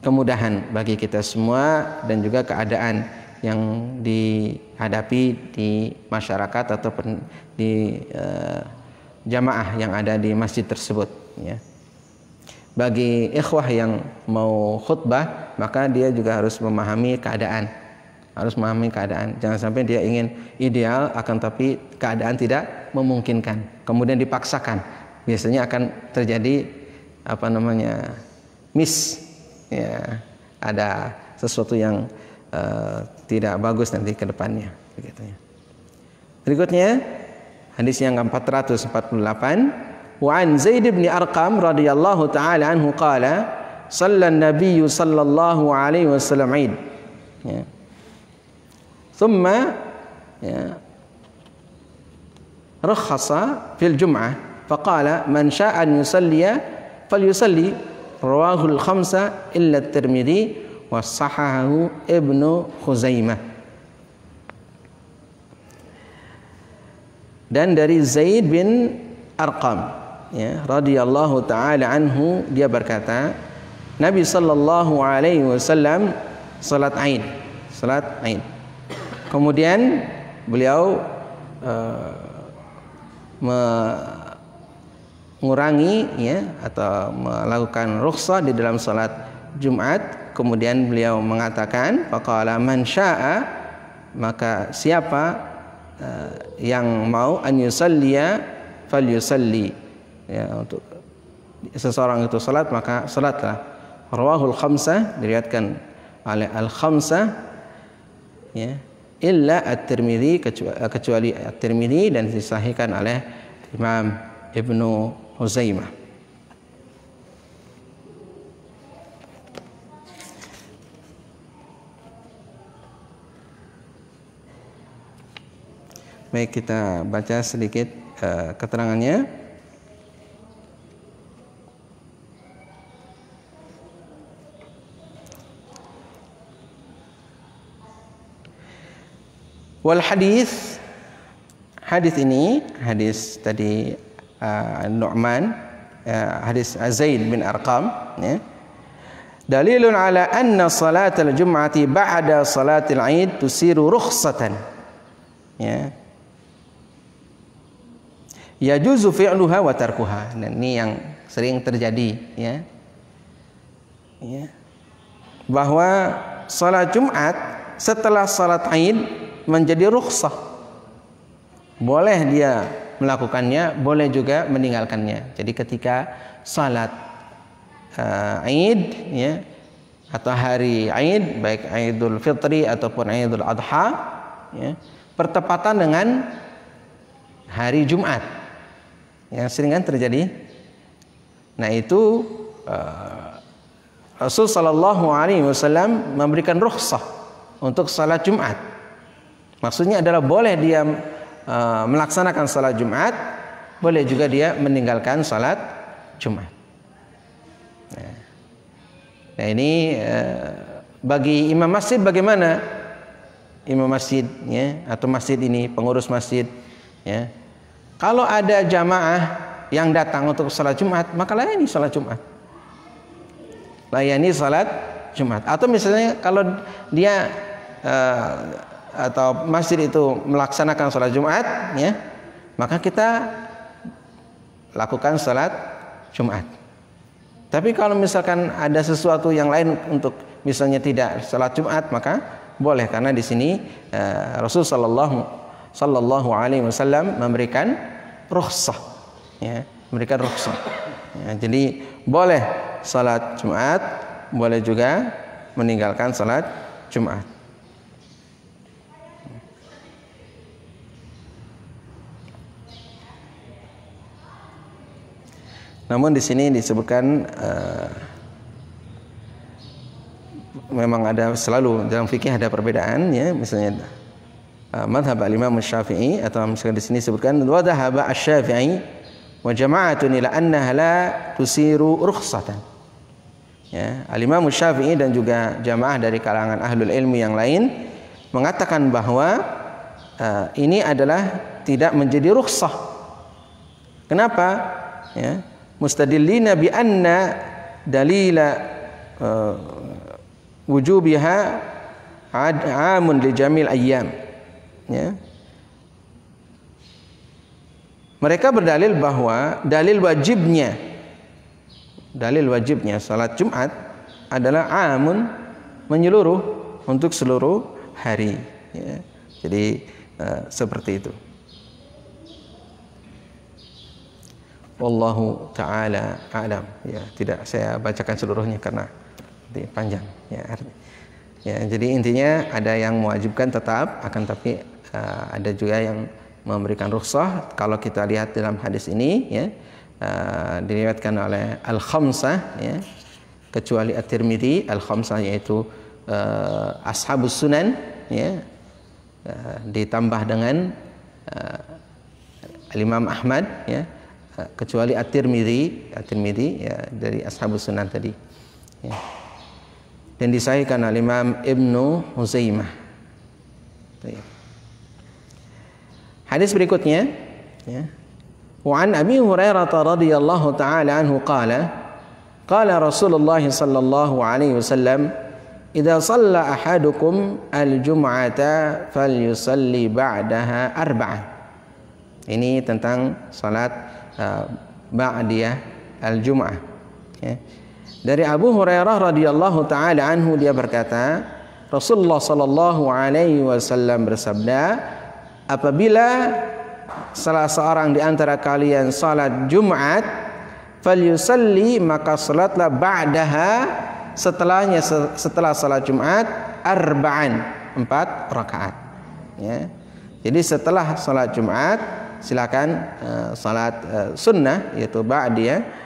Speaker 1: kemudahan bagi kita semua dan juga keadaan yang dihadapi di masyarakat ataupun di jamaah yang ada di masjid tersebut, ya. Bagi ikhwah yang mau khutbah, maka dia juga harus memahami keadaan. Jangan sampai dia ingin ideal akan tapi keadaan tidak memungkinkan, kemudian dipaksakan. Biasanya akan terjadi miss, ya, ada sesuatu yang tidak bagus nanti ke depannya, begitu, ya. Berikutnya hadis yang ke-448, wa an Zaid bin Arqam radhiyallahu taala anhu qala shalla an-nabiy sallallahu alaihi wasallam Id, ya. Thumma, ya, rakhasa fil jum'ah faqala man syaa'a an yusalliya falyusalli, rawahu al-khamsa illa at-Tirmidzi wa sahahahu Ibnu Khuzaimah. Dan dari Zaid bin Arqam, ya, radhiyallahu taala anhu, dia berkata Nabi sallallahu alaihi wasallam salat Aid. Kemudian beliau mengurangi, ya, atau melakukan rukhsah di dalam salat Jumat. Kemudian beliau mengatakan faqala man syaa'a, maka siapa yang mau an yusalliya falyusalli, ya, untuk seseorang itu salat maka salatlah. Rawahul khamsah, diriwayatkan oleh al-khamsah, ya, illa at-Tirmidzi, kecuali at-Tirmidzi, dan disahihkan oleh Imam Ibnu Khuzaimah. Baik, kita baca sedikit keterangannya. Wal hadis ini, hadis tadi Nu'man, hadis Zaid bin Arqam, ya, dalilun ala anna salatal jum'ati ba'da salatil Id tusiru rukhsatan, ya, yajuzu fi'luha wa tarkuha. Dan ini yang sering terjadi, ya, bahwa salat Jumat setelah salat Id menjadi rukhsah. Boleh dia melakukannya, boleh juga meninggalkannya. Jadi ketika salat Id, ya, atau hari Id, baik Idul Fitri ataupun Idul Adha, ya, bertepatan dengan hari Jumat, yang sering kan terjadi. Nah, itu Rasul sallallahu alaihi wasallam memberikan rukhsah untuk salat Jumat. Maksudnya adalah boleh dia melaksanakan salat Jumat, boleh juga dia meninggalkan salat Jumat. Nah, ini bagi imam masjid bagaimana? Imam masjid, ya, atau masjid ini, pengurus masjid, ya. Kalau ada jamaah yang datang untuk salat Jumat, maka layani salat Jumat. Layani salat Jumat. Atau misalnya kalau dia atau masjid itu melaksanakan salat Jumat, ya, maka kita lakukan salat Jumat. Tapi kalau misalkan ada sesuatu yang lain untuk misalnya tidak salat Jumat, maka boleh, karena di sini Rasul sallallahu alaihi wasallam memberikan rukhsah, ya, memberikan rukhsah. Ya, jadi boleh salat Jumat, boleh juga meninggalkan salat Jumat. Namun di sini disebutkan memang ada selalu dalam fikih ada perbedaan, ya, misalnya madhab al-Imam Syafi'i, atau misalnya di sini disebutkan wa dhahaba asy-Syafi'i wa jama'atun ila annaha la tusiru rukhsatan. Ya, al-Imam Syafi'i dan juga jamaah dari kalangan ahlul ilmi yang lain mengatakan bahwa ini adalah tidak menjadi rukhsah. Kenapa? Ya, mustadillina bi anna dalila wujubiha amun li jamil ayyam. Ya. Mereka berdalil bahwa dalil wajibnya salat Jumat adalah amun, menyeluruh untuk seluruh hari, ya. Jadi seperti itu. Wallahu ta'ala a'lam. Ya, tidak saya bacakan seluruhnya karena panjang, ya. Ya, jadi intinya ada yang mewajibkan tetap, akan tapi ada juga yang memberikan rukhsah. Kalau kita lihat dalam hadis ini, ya, diriwayatkan oleh al-khamsah, ya, kecuali at-Tirmidzi. Al-khamsah yaitu ashabus sunan, ya, ditambah dengan Imam Ahmad, ya, kecuali at-Tirmidzi, ya, dari ashabus sunan tadi, ya. Dan disahihkan oleh Imam Ibnu Huzaimah. Hadis berikutnya, ya. Wa an Abi Hurairah radhiyallahu taala anhu qala Rasulullah sallallahu alaihi wasallam idza shalla ahadukum al-jum'ata falyusalli ba'daha arba'an. Ini tentang salat ba'diyah al-jum'ah, ya. Dari Abu Hurairah radhiyallahu taala anhu, dia berkata, Rasulullah sallallahu alaihi wasallam bersabda, apabila salah seorang di antara kalian salat Jumat, falyusalli, maka salatlah ba'daha, setelah salat Jumat, arba'an, 4 rakaat, ya. Jadi setelah salat Jumat silakan salat sunnah, yaitu ba'diyah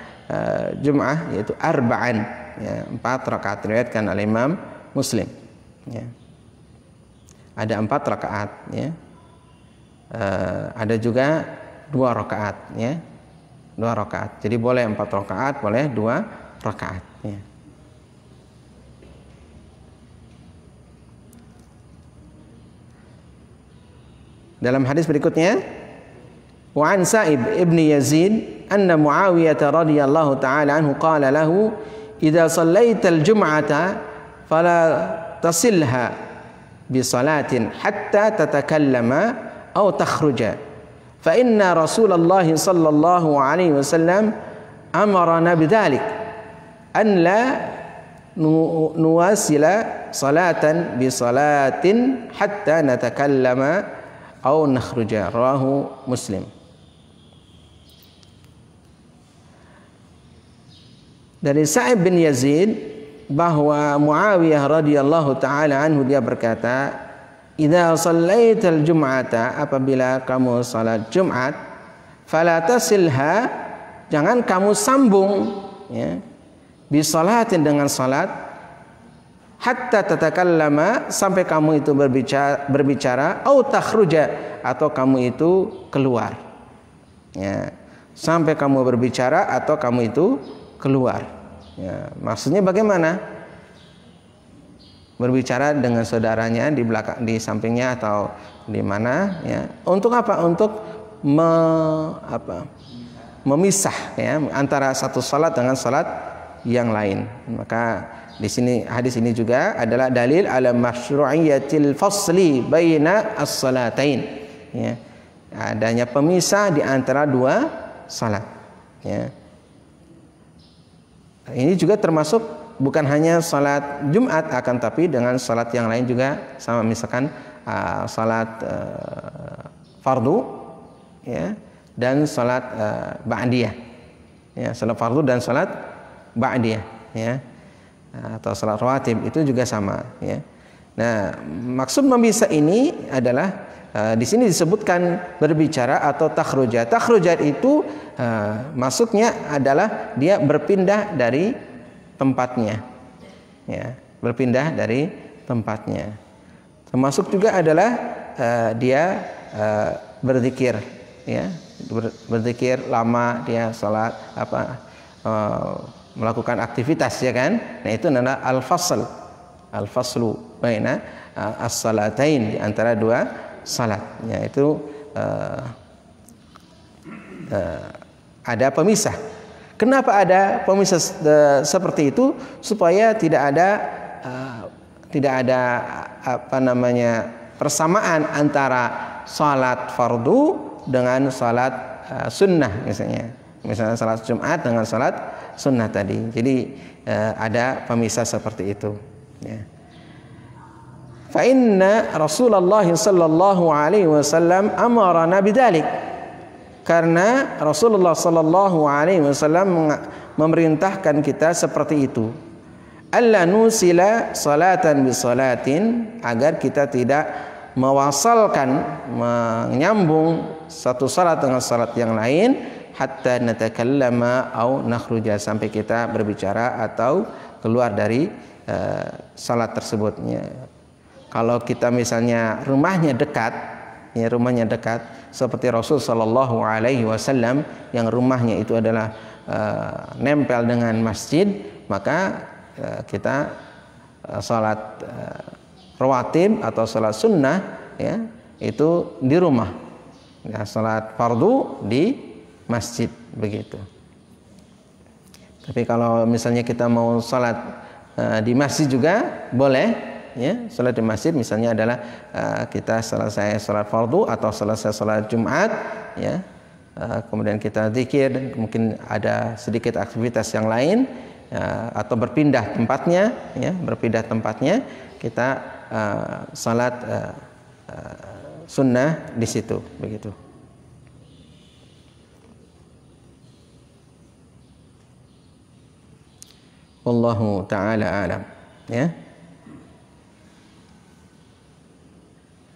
Speaker 1: Jum'ah, yaitu arba'an, ya, 4 rakaat, diriwayatkan oleh Imam Muslim, ya. Ada 4 rakaat, ya. Ada juga 2 rakaat, ya, 2 rakaat. Jadi boleh 4 rakaat, boleh 2 rakaat, ya. Dalam hadis berikutnya, wa an Sa'ib ibni Yazid anna Muawiyah radhiyallahu ta'ala anhu qala lahu idza sallaita al-jum'ata fala tasilha bi salatin hatta tatakallama aw takhruja fa inna Rasulullah sallallahu alaihi wasallam amarna bidzalik an la nuwasila salatan bi salatin hatta natakallama aw nakhruja, rawahu Muslim. Dari Sa'ib bin Yazid bahwa Muawiyah radhiyallahu taala anhu, dia berkata, idza shallaital jum'ata, apabila kamu salat Jumat, fala tasilha, jangan kamu sambung, ya, bi salatin, dengan salat, hatta tatakallama, sampai kamu itu berbicara, au takhruja, atau kamu itu keluar, ya, sampai kamu berbicara atau kamu itu keluar, ya. Maksudnya bagaimana? Berbicara dengan saudaranya di belakang, di sampingnya, atau di mana, ya. Untuk apa? Untuk memisah, ya, antara satu salat dengan salat yang lain. Maka di sini, hadis ini juga adalah dalil ala masyru'iyatil fasli baina as-salatain, ya. Adanya pemisah di antara 2 salat, ya. Ini juga termasuk bukan hanya salat Jumat, akan tapi dengan salat yang lain juga sama, misalkan salat fardu ya, dan salat ba'diyah ya, salat fardu dan salat ba'diyah ya, atau salat rawatib itu juga sama ya. Nah, maksud memisah ini adalah di sini disebutkan berbicara atau takhrujat. Takhrujat itu maksudnya adalah dia berpindah dari tempatnya ya, berpindah dari tempatnya. Termasuk juga adalah dia berzikir ya, berzikir lama, dia salat melakukan aktivitas ya kan. Nah, itu adalah al-faslu baina as-salatain, di antara dua salat ya, itu ada pemisah. Kenapa ada pemisah seperti itu? Supaya tidak ada persamaan antara salat fardu dengan salat sunnah, misalnya salat Jumat dengan salat sunnah tadi. Jadi ada pemisah seperti itu ya. Fa inna Rasulullah sallallahu alaihi wasallam amarana bidzalik, karena Rasulullah sallallahu alaihi wasallam memerintahkan kita seperti itu. Alla nusila salatan bi salatin, agar kita tidak mewasalkan, menyambung satu salat dengan salat yang lain, hatta natakallama au nakhruja, sampai kita berbicara atau keluar dari salat tersebutnya. Kalau kita misalnya rumahnya dekat, seperti Rasul sallallahu alaihi wasallam yang rumahnya itu adalah nempel dengan masjid, maka kita salat rawatib atau salat sunnah ya, itu di rumah. Ya, salat fardu di masjid, begitu. Tapi kalau misalnya kita mau salat di masjid juga boleh. Ya, salat di masjid misalnya adalah kita selesai salat fardu atau selesai salat Jumat ya, kemudian kita zikir, mungkin ada sedikit aktivitas yang lain atau berpindah tempatnya ya, kita salat sunnah di situ, begitu. Wallahu taala alam ya.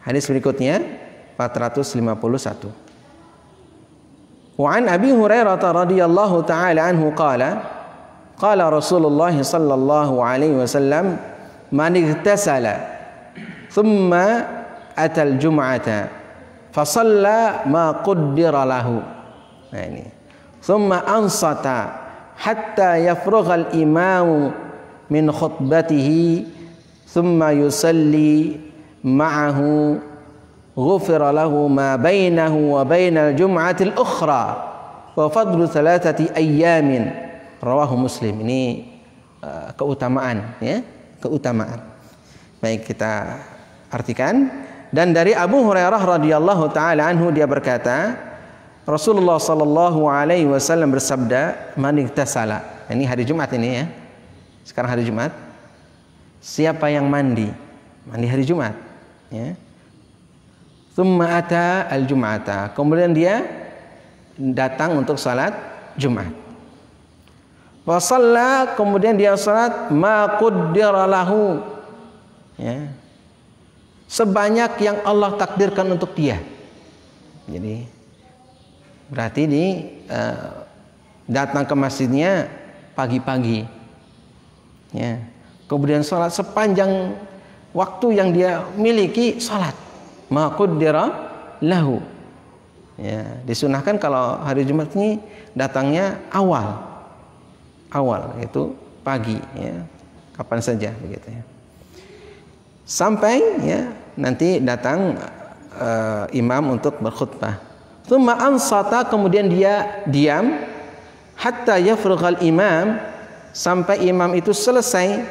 Speaker 1: Hadis berikutnya 451. Wa an Abi Hurairah radhiyallahu taala anhu qala Rasulullah sallallahu alaihi wasallam man igtasala thumma atal jum'ata fa shalla ma qaddara lahu. Nah ini. Thumma ansata hatta yafrugha al-imam min khutbatihi thumma yusalli ma'ahu ghufira lahu ma bainahu wa bainal jum'atil ukhra wa fadlu 3 ayyamin, rawahu Muslim. Ini keutamaan ya, keutamaan. Baik, kita artikan. Dan dari Abu Hurairah radhiyallahu taala anhu, dia berkata, Rasulullah sallallahu alaihi wasallam bersabda, man igtasala. Ini hari Jumat ini ya. Sekarang hari Jumat. Siapa yang mandi hari Jumat ya. Tsumma ata al-jum'ata, kemudian dia datang untuk salat Jumat. Wa shalla, kemudian dia salat ma qaddara lahu ya, sebanyak yang Allah takdirkan untuk dia. Jadi berarti datang ke masjidnya pagi-pagi ya. Kemudian salat sepanjang waktu yang dia miliki, salat ma qaddara lahu ya. Disunahkan kalau hari Jumat ini datangnya awal itu pagi ya, kapan saja begitu ya, sampai ya nanti datang imam untuk berkhutbah. Tsumma ansata, kemudian dia diam, hatta yafrughal imam, sampai imam itu selesai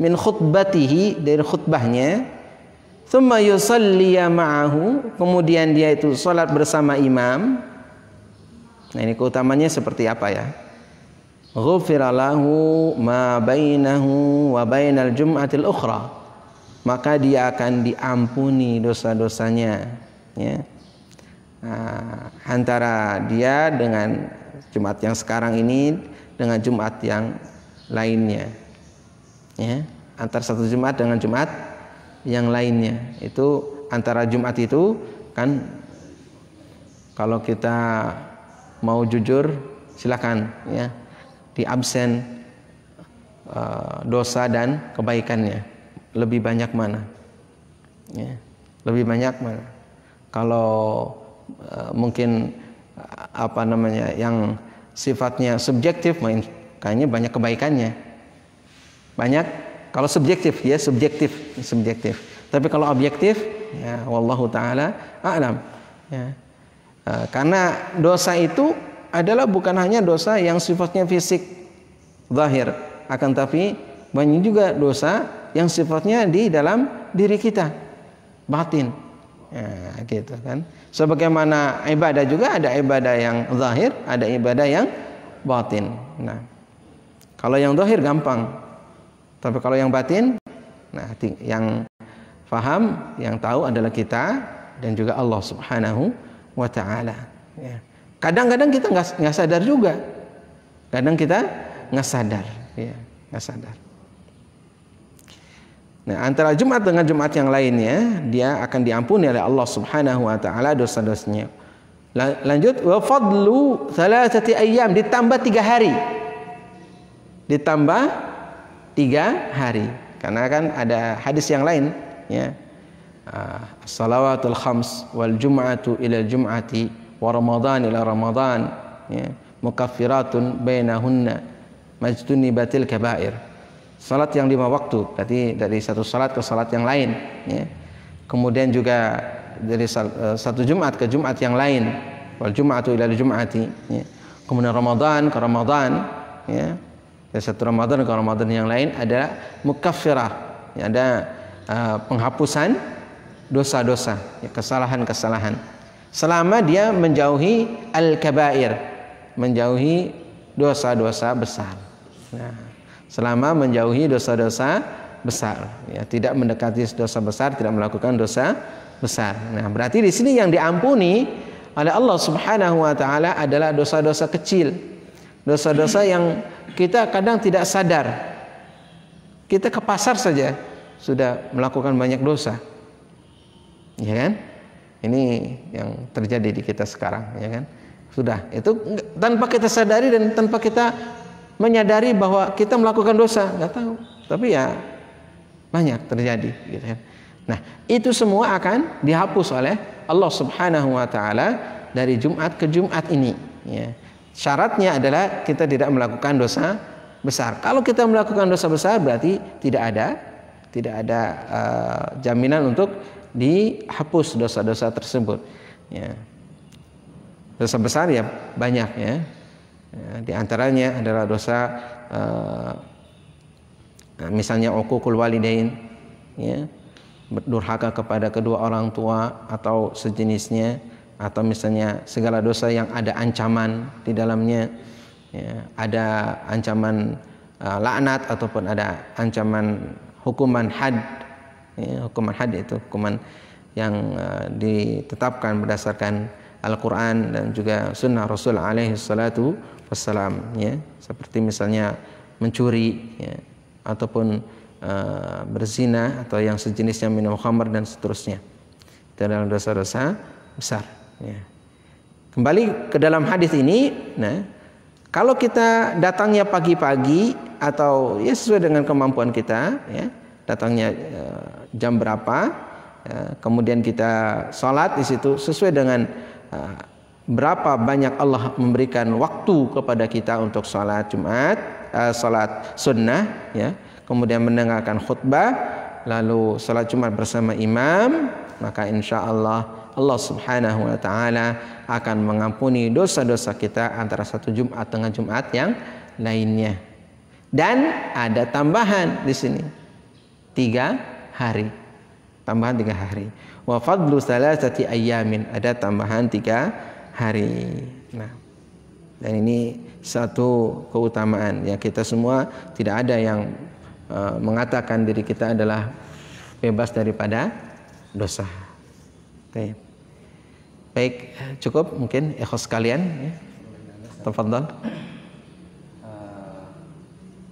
Speaker 1: min khutbatihi, dari khutbahnya. Tsumma yusalliya ma'ahu, kemudian dia itu salat bersama imam. Nah, ini keutamanya seperti apa ya? ghufira lahu ma bainahu wa bainal jum'atil ukhra, maka dia akan diampuni dosa-dosanya, ya. Antara dia dengan Jumat yang sekarang ini dengan Jumat yang lainnya, ya. Antara satu Jumat dengan Jumat yang lainnya, itu antara Jumat itu kan, kalau kita mau jujur silakan, ya, di absen dosa dan kebaikannya, lebih banyak mana, ya, lebih banyak mana? Kalau mungkin apa namanya yang sifatnya subjektif, kayaknya banyak kebaikannya, banyak. Kalau subjektif, ya subjektif. Tapi kalau objektif, ya wallahu taala a'lam, ya. Karena dosa itu adalah bukan hanya dosa yang sifatnya fisik zahir, akan tapi banyak juga dosa yang sifatnya di dalam diri kita, batin, ya, gitu kan. Sebagaimana ibadah juga ada ibadah yang zahir, ada ibadah yang batin. Nah, kalau yang zahir gampang. Tapi kalau yang batin, nah yang faham, yang tahu adalah kita dan juga Allah Subhanahu wa ta'ala, ya. Kadang-kadang kita nggak sadar juga. Kadang kita nggak sadar, ya, nggak sadar. Nah, antara Jumat dengan Jumat yang lainnya, dia akan diampuni oleh Allah Subhanahu wa ta'ala dosa-dosanya. Lanjut, wa fadlu 3 ayyam, ditambah 3 hari. Ditambah 3 hari. Karena kan ada hadis yang lain, ya. As-salawatul khams wal jum'atu ila jum'ati wa ramadan ila ramadan, ya, mukaffiratun bainahunna majtunibatil kaba'ir. Salat yang 5 waktu, berarti dari satu salat ke salat yang lain, ya. Kemudian juga dari satu Jumat ke Jumat yang lain, wal jum'atu ila jum'ati, ya. Kemudian Ramadan ke Ramadan, ya. Dari satu Ramadan ke Ramadan yang lain ada mukaffirah, ya, ada penghapusan dosa-dosa, ya, kesalahan-kesalahan, selama dia menjauhi al-kabair, menjauhi dosa-dosa besar. Nah, selama menjauhi dosa-dosa besar, ya, tidak mendekati dosa besar, tidak melakukan dosa besar. Nah, berarti di sini yang diampuni oleh Allah Subhanahu wa ta'ala adalah dosa-dosa kecil, dosa-dosa yang kita kadang tidak sadar. Kita ke pasar saja sudah melakukan banyak dosa, ya kan? Ini yang terjadi di kita sekarang, ya kan? Sudah, itu tanpa kita sadari dan tanpa kita menyadari bahwa kita melakukan dosa, nggak tahu. Tapi ya banyak terjadi, gitu kan? Nah, itu semua akan dihapus oleh Allah Subhanahu wa ta'ala dari Jumat ke Jumat ini, ya. Syaratnya adalah kita tidak melakukan dosa besar. Kalau kita melakukan dosa besar berarti tidak ada jaminan untuk dihapus dosa-dosa tersebut, ya. Dosa besar ya banyak, ya. Ya, di antaranya adalah dosa misalnya uququl walidain, ya, berdurhaka kepada kedua orang tua atau sejenisnya, atau misalnya segala dosa yang ada ancaman di dalamnya, ya, ada ancaman laknat ataupun ada ancaman hukuman had, ya, hukuman had itu hukuman yang ditetapkan berdasarkan Al-Quran dan juga Sunnah Rasul alaihi salatu wassalam, ya, seperti misalnya mencuri, ya, ataupun berzina atau yang sejenisnya, minum khamr dan seterusnya. Itu adalah dosa-dosa besar, ya. Kembali ke dalam hadis ini, nah, kalau kita datangnya pagi-pagi atau ya sesuai dengan kemampuan kita, ya, datangnya jam berapa, ya, kemudian kita sholat di situ sesuai dengan berapa banyak Allah memberikan waktu kepada kita untuk sholat Jumat, sholat sunnah, ya, kemudian mendengarkan khutbah, lalu sholat Jumat bersama imam, maka insya Allah Allah Subhanahu wa ta'ala akan mengampuni dosa-dosa kita antara satu Jumat dengan Jumat yang lainnya. Dan ada tambahan di sini 3 hari, tambahan 3 hari. Wa fadlu 3 ayyamin, ada tambahan 3 hari. Nah, Dan ini satu keutamaan ya, kita semua tidak ada yang mengatakan diri kita adalah bebas daripada dosa. Baik. Baik, cukup mungkin ikhlas sekalian ya. Tafadhal.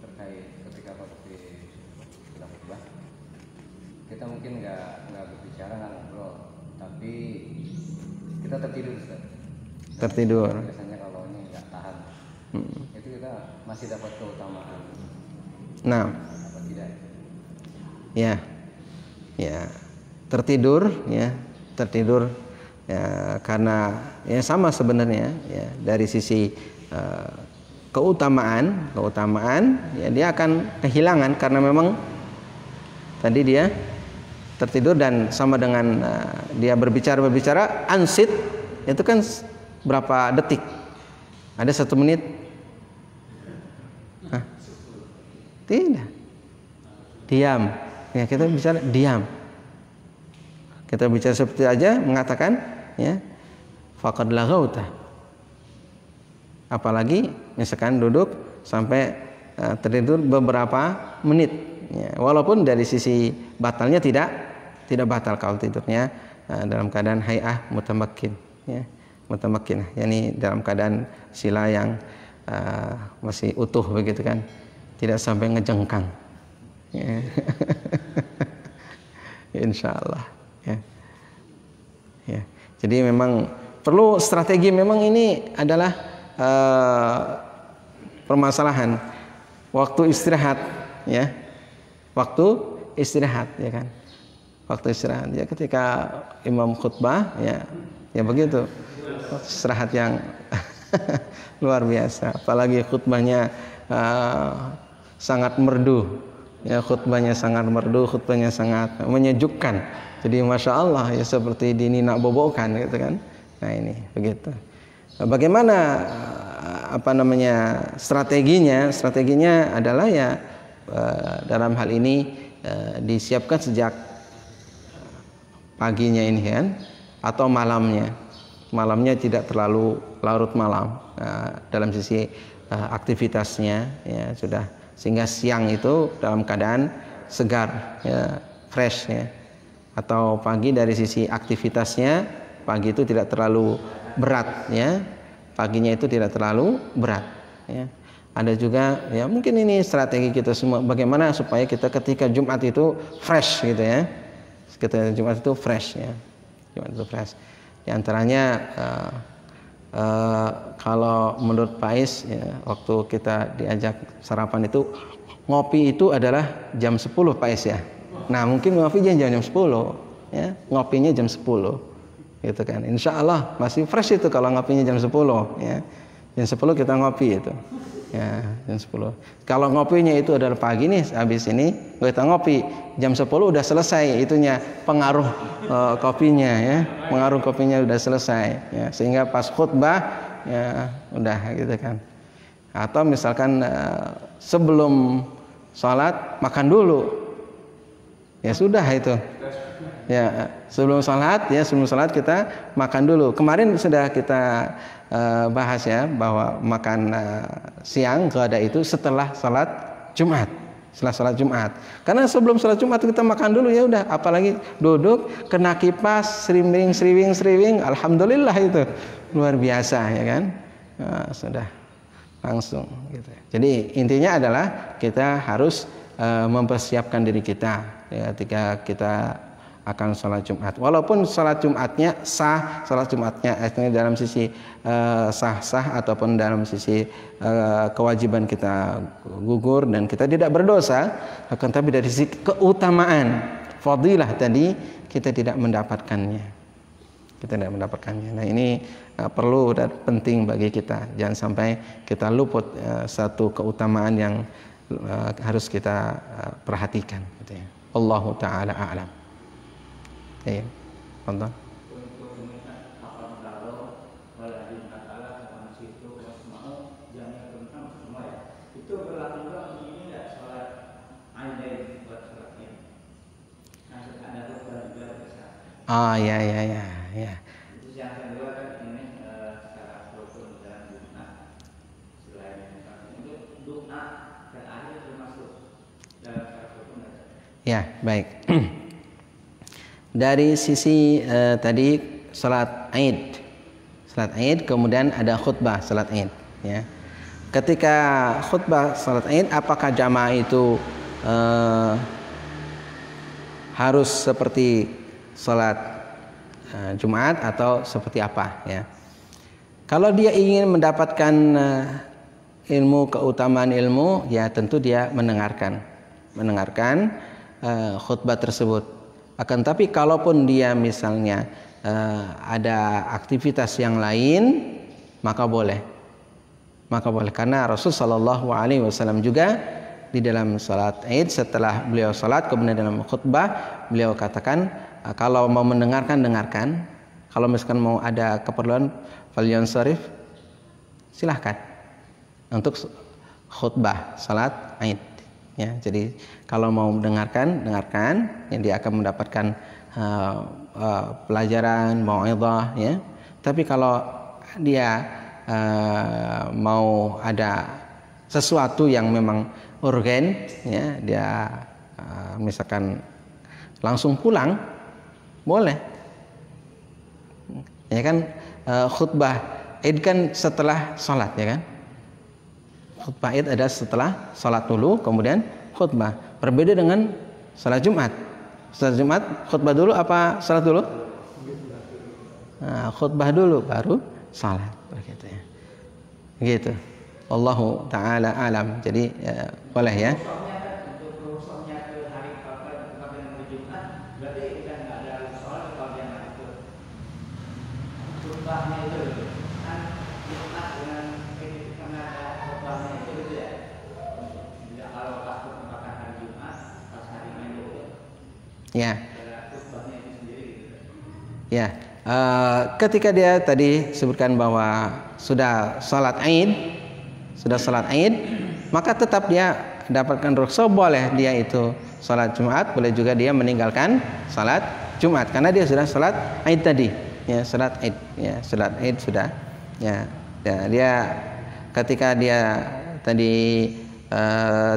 Speaker 2: Terkait ketika waktu kita khutbah, kita mungkin nggak berbicara, nggak ngobrol, tapi kita tertidur, Ustaz.
Speaker 1: Tertidur.
Speaker 2: Biasanya kalau ini nggak tahan, itu kita masih dapat keutamaan.
Speaker 1: Nah,
Speaker 2: Apa tidak?
Speaker 1: ya, ya tertidur ya, tertidur ya, karena ya sama sebenarnya ya, dari sisi keutamaan ya, dia akan kehilangan karena memang tadi dia tertidur, dan sama dengan dia berbicara ansit itu kan berapa detik? Ada 1 menit? Hah? Tidak. Diam. Ya, kita bicara diam. Kita bicara seperti aja mengatakan ya faqad laghauta. Apalagi misalkan duduk sampai tertidur beberapa menit ya, walaupun dari sisi batalnya tidak batal kalau tidurnya dalam keadaan hay'ah mutamakkin ya, mutamakkin yakni dalam keadaan sila yang masih utuh begitu kan, tidak sampai ngejengkang ya. Insyaallah ya. Ya. Jadi memang perlu strategi, memang ini adalah permasalahan waktu istirahat ya, waktu istirahat ya kan, waktu istirahat ya, ketika imam khutbah ya begitu, istirahat yang luar biasa, apalagi khutbahnya sangat merdu ya, khutbahnya sangat merdu, khutbahnya sangat menyejukkan, jadi masya Allah ya, seperti dininak bobokan gitu kan. Nah ini begitu. Bagaimana strateginya adalah ya dalam hal ini disiapkan sejak paginya ini kan, atau malamnya tidak terlalu larut malam dalam sisi aktivitasnya ya, sudah, sehingga siang itu dalam keadaan segar ya, fresh ya, atau pagi dari sisi aktivitasnya, pagi itu tidak terlalu berat ya, paginya itu tidak terlalu berat ya. Ada juga ya, mungkin ini strategi kita semua, bagaimana supaya kita ketika Jumat itu fresh gitu ya, ketika Jumat itu fresh ya, Jumat itu fresh. Di antaranya kalau menurut Pak Is ya, waktu kita diajak sarapan itu, ngopi itu adalah jam 10 Pak Is ya. Nah mungkin ngopi jam 10 ya, ngopinya jam 10 gitu kan. Insya Allah masih fresh itu kalau ngopinya jam 10 ya. Jam 10 kita ngopi itu ya, jam 10. Kalau ngopinya itu adalah pagi nih, habis ini kita ngopi jam 10 udah selesai itunya, pengaruh kopinya ya, pengaruh kopinya udah selesai ya, sehingga pas khutbah ya udah gitu kan. Atau misalkan sebelum sholat makan dulu ya, sudah itu ya, sebelum sholat kita makan dulu. Kemarin sudah kita bahas ya, bahwa makan siang ghada itu setelah sholat Jumat, karena sebelum sholat Jumat kita makan dulu ya udah, apalagi duduk kena kipas sriwing, alhamdulillah itu luar biasa ya kan. Sudah langsung gitu. Jadi intinya adalah kita harus mempersiapkan diri kita ya, ketika kita akan sholat Jumat, walaupun sholat Jumatnya sah, sholat Jumatnya dalam sisi sah ataupun dalam sisi kewajiban kita gugur dan kita tidak berdosa, akan tapi dari sisi keutamaan fadilah tadi kita tidak mendapatkannya, Nah ini perlu dan penting bagi kita, jangan sampai kita luput satu keutamaan yang harus kita perhatikan gitu ya. Allahu taala a'lam. Iya, tonton.
Speaker 3: Itu berlaku juga untuk ini nggak, sholat aida buat sholatnya. Ada khutbah juga bisa.
Speaker 1: Oh ya.
Speaker 3: Itu yang kedua kan ini secara struktur dalam Jumat. Jumat dan akhirnya termasuk dalam syarat rukun.
Speaker 1: Ya, baik. Dari sisi tadi salat Id, kemudian ada khutbah salat Id, ya. Ketika khutbah salat Id, apakah jamaah itu harus seperti salat Jumat atau seperti apa, ya? Kalau dia ingin mendapatkan ilmu, keutamaan ilmu, ya tentu dia mendengarkan khutbah tersebut. Akan tapi kalaupun dia misalnya ada aktivitas yang lain, maka boleh karena Rasul Shallallahu Alaihi Wasallam juga di dalam salat Id, setelah beliau salat kemudian dalam khutbah beliau katakan, kalau mau mendengarkan dengarkan, kalau misalkan mau ada keperluan falyansarif, silahkan untuk khutbah salat Id, ya. Jadi kalau mau dengarkan, yang dia akan mendapatkan pelajaran, mau'izah, ya. Tapi kalau dia mau ada sesuatu yang memang urgen, ya, dia misalkan langsung pulang, boleh. Ya kan, khutbah Id kan setelah salat, ya kan. Khutbah Id ada setelah salat dulu, kemudian khutbah. Berbeda dengan salat Jumat. Salat Jumat khutbah dulu apa salat dulu? Nah, khutbah dulu baru salat, begitu, ya. Begitu. Allahu taala alam. Jadi boleh, ya.
Speaker 3: Untuk rusuknya ke hari bagian hari Jumat, berarti kita nggak ada soal bagian hari itu. Khutbahnya itu kan Jumat dengan karena ada khutbahnya itu gitu, ya. Tidak kalau pas merupakan hari Jumat, pas hari Minggu,
Speaker 1: Ya.
Speaker 3: ada khutbahnya itu sendiri, gitu.
Speaker 1: Ya. Ketika dia tadi sebutkan bahwa sudah salat Id, maka tetap dia dapatkan rukhsah, boleh dia itu salat Jumat, boleh juga dia meninggalkan salat Jumat karena dia sudah salat Id tadi, ya, salat Id, ya, salat Id sudah, ya. Dia ketika dia tadi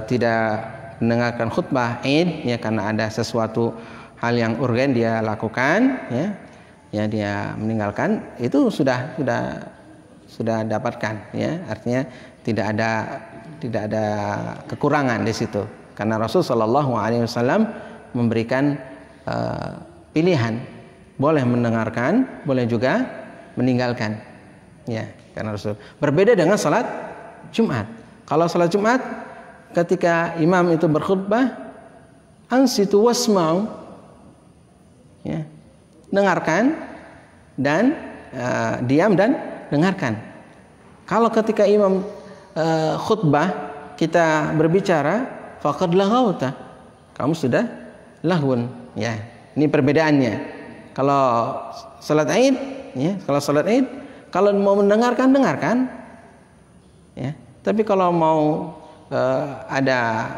Speaker 1: tidak mendengarkan khutbah Id, ya, karena ada sesuatu hal yang urgen dia lakukan, ya dia meninggalkan, itu sudah dapatkan, ya. Artinya tidak ada kekurangan di situ karena Rasul Shallallahu Alaihi Wasallam memberikan pilihan, boleh mendengarkan, boleh juga meninggalkan, ya, karena Rasul. Berbeda dengan salat Jumat. Kalau salat Jumat ketika imam itu berkhutbah, ansitu wasma'u, ya, dengarkan dan diam dan dengarkan. Kalau ketika imam khutbah kita berbicara, faqad laghawta, kamu sudah lahun, ya. Ini perbedaannya. Kalau salat Id, ya, kalau mau mendengarkan dengarkan, ya. Tapi kalau mau ada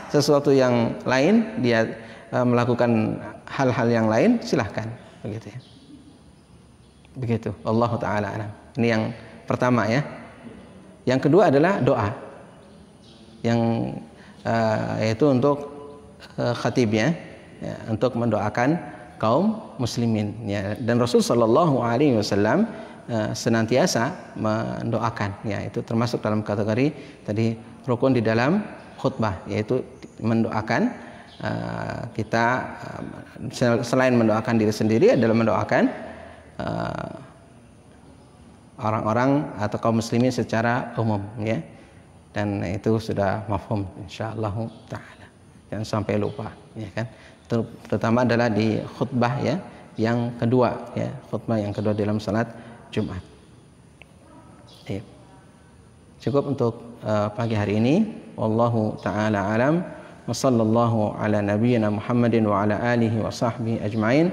Speaker 1: sesuatu yang lain, dia melakukan hal-hal yang lain, silahkan, begitu, ya. Begitu. Allah taala alam. Ini yang pertama, ya. Yang kedua adalah doa, yang yaitu untuk khatibnya, ya, untuk mendoakan kaum muslimin, ya. Dan Rasul Shallallahu Alaihi Wasallam senantiasa mendoakan, ya, itu termasuk dalam kategori tadi rukun di dalam khutbah, yaitu mendoakan kita, selain mendoakan diri sendiri adalah mendoakan orang-orang atau kaum muslimin secara umum, ya. Dan itu sudah mafhum insyaallah taala. Jangan sampai lupa, ya kan. Terutama adalah di khutbah, ya, yang kedua, ya, khutbah yang kedua dalam salat Jumat. Ya. Cukup untuk pagi hari ini. Wallahu taala alam. Wa sallallahu ala nabiyyina Muhammadin wa ala alihi wa sahbihi ajma'in.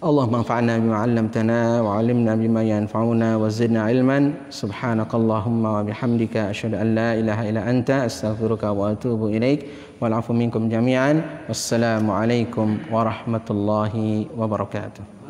Speaker 1: Allahumma anfa'na bima 'allamtana wa 'allimna bima yanfa'una wa zidna 'ilman. Subhanakallahumma wa bihamdika asyhadu an la ilaha illa anta astaghfiruka wa atubu ilaik. Wal 'afu minkum jami'an. Wassalamu alaikum warahmatullahi wabarakatuh.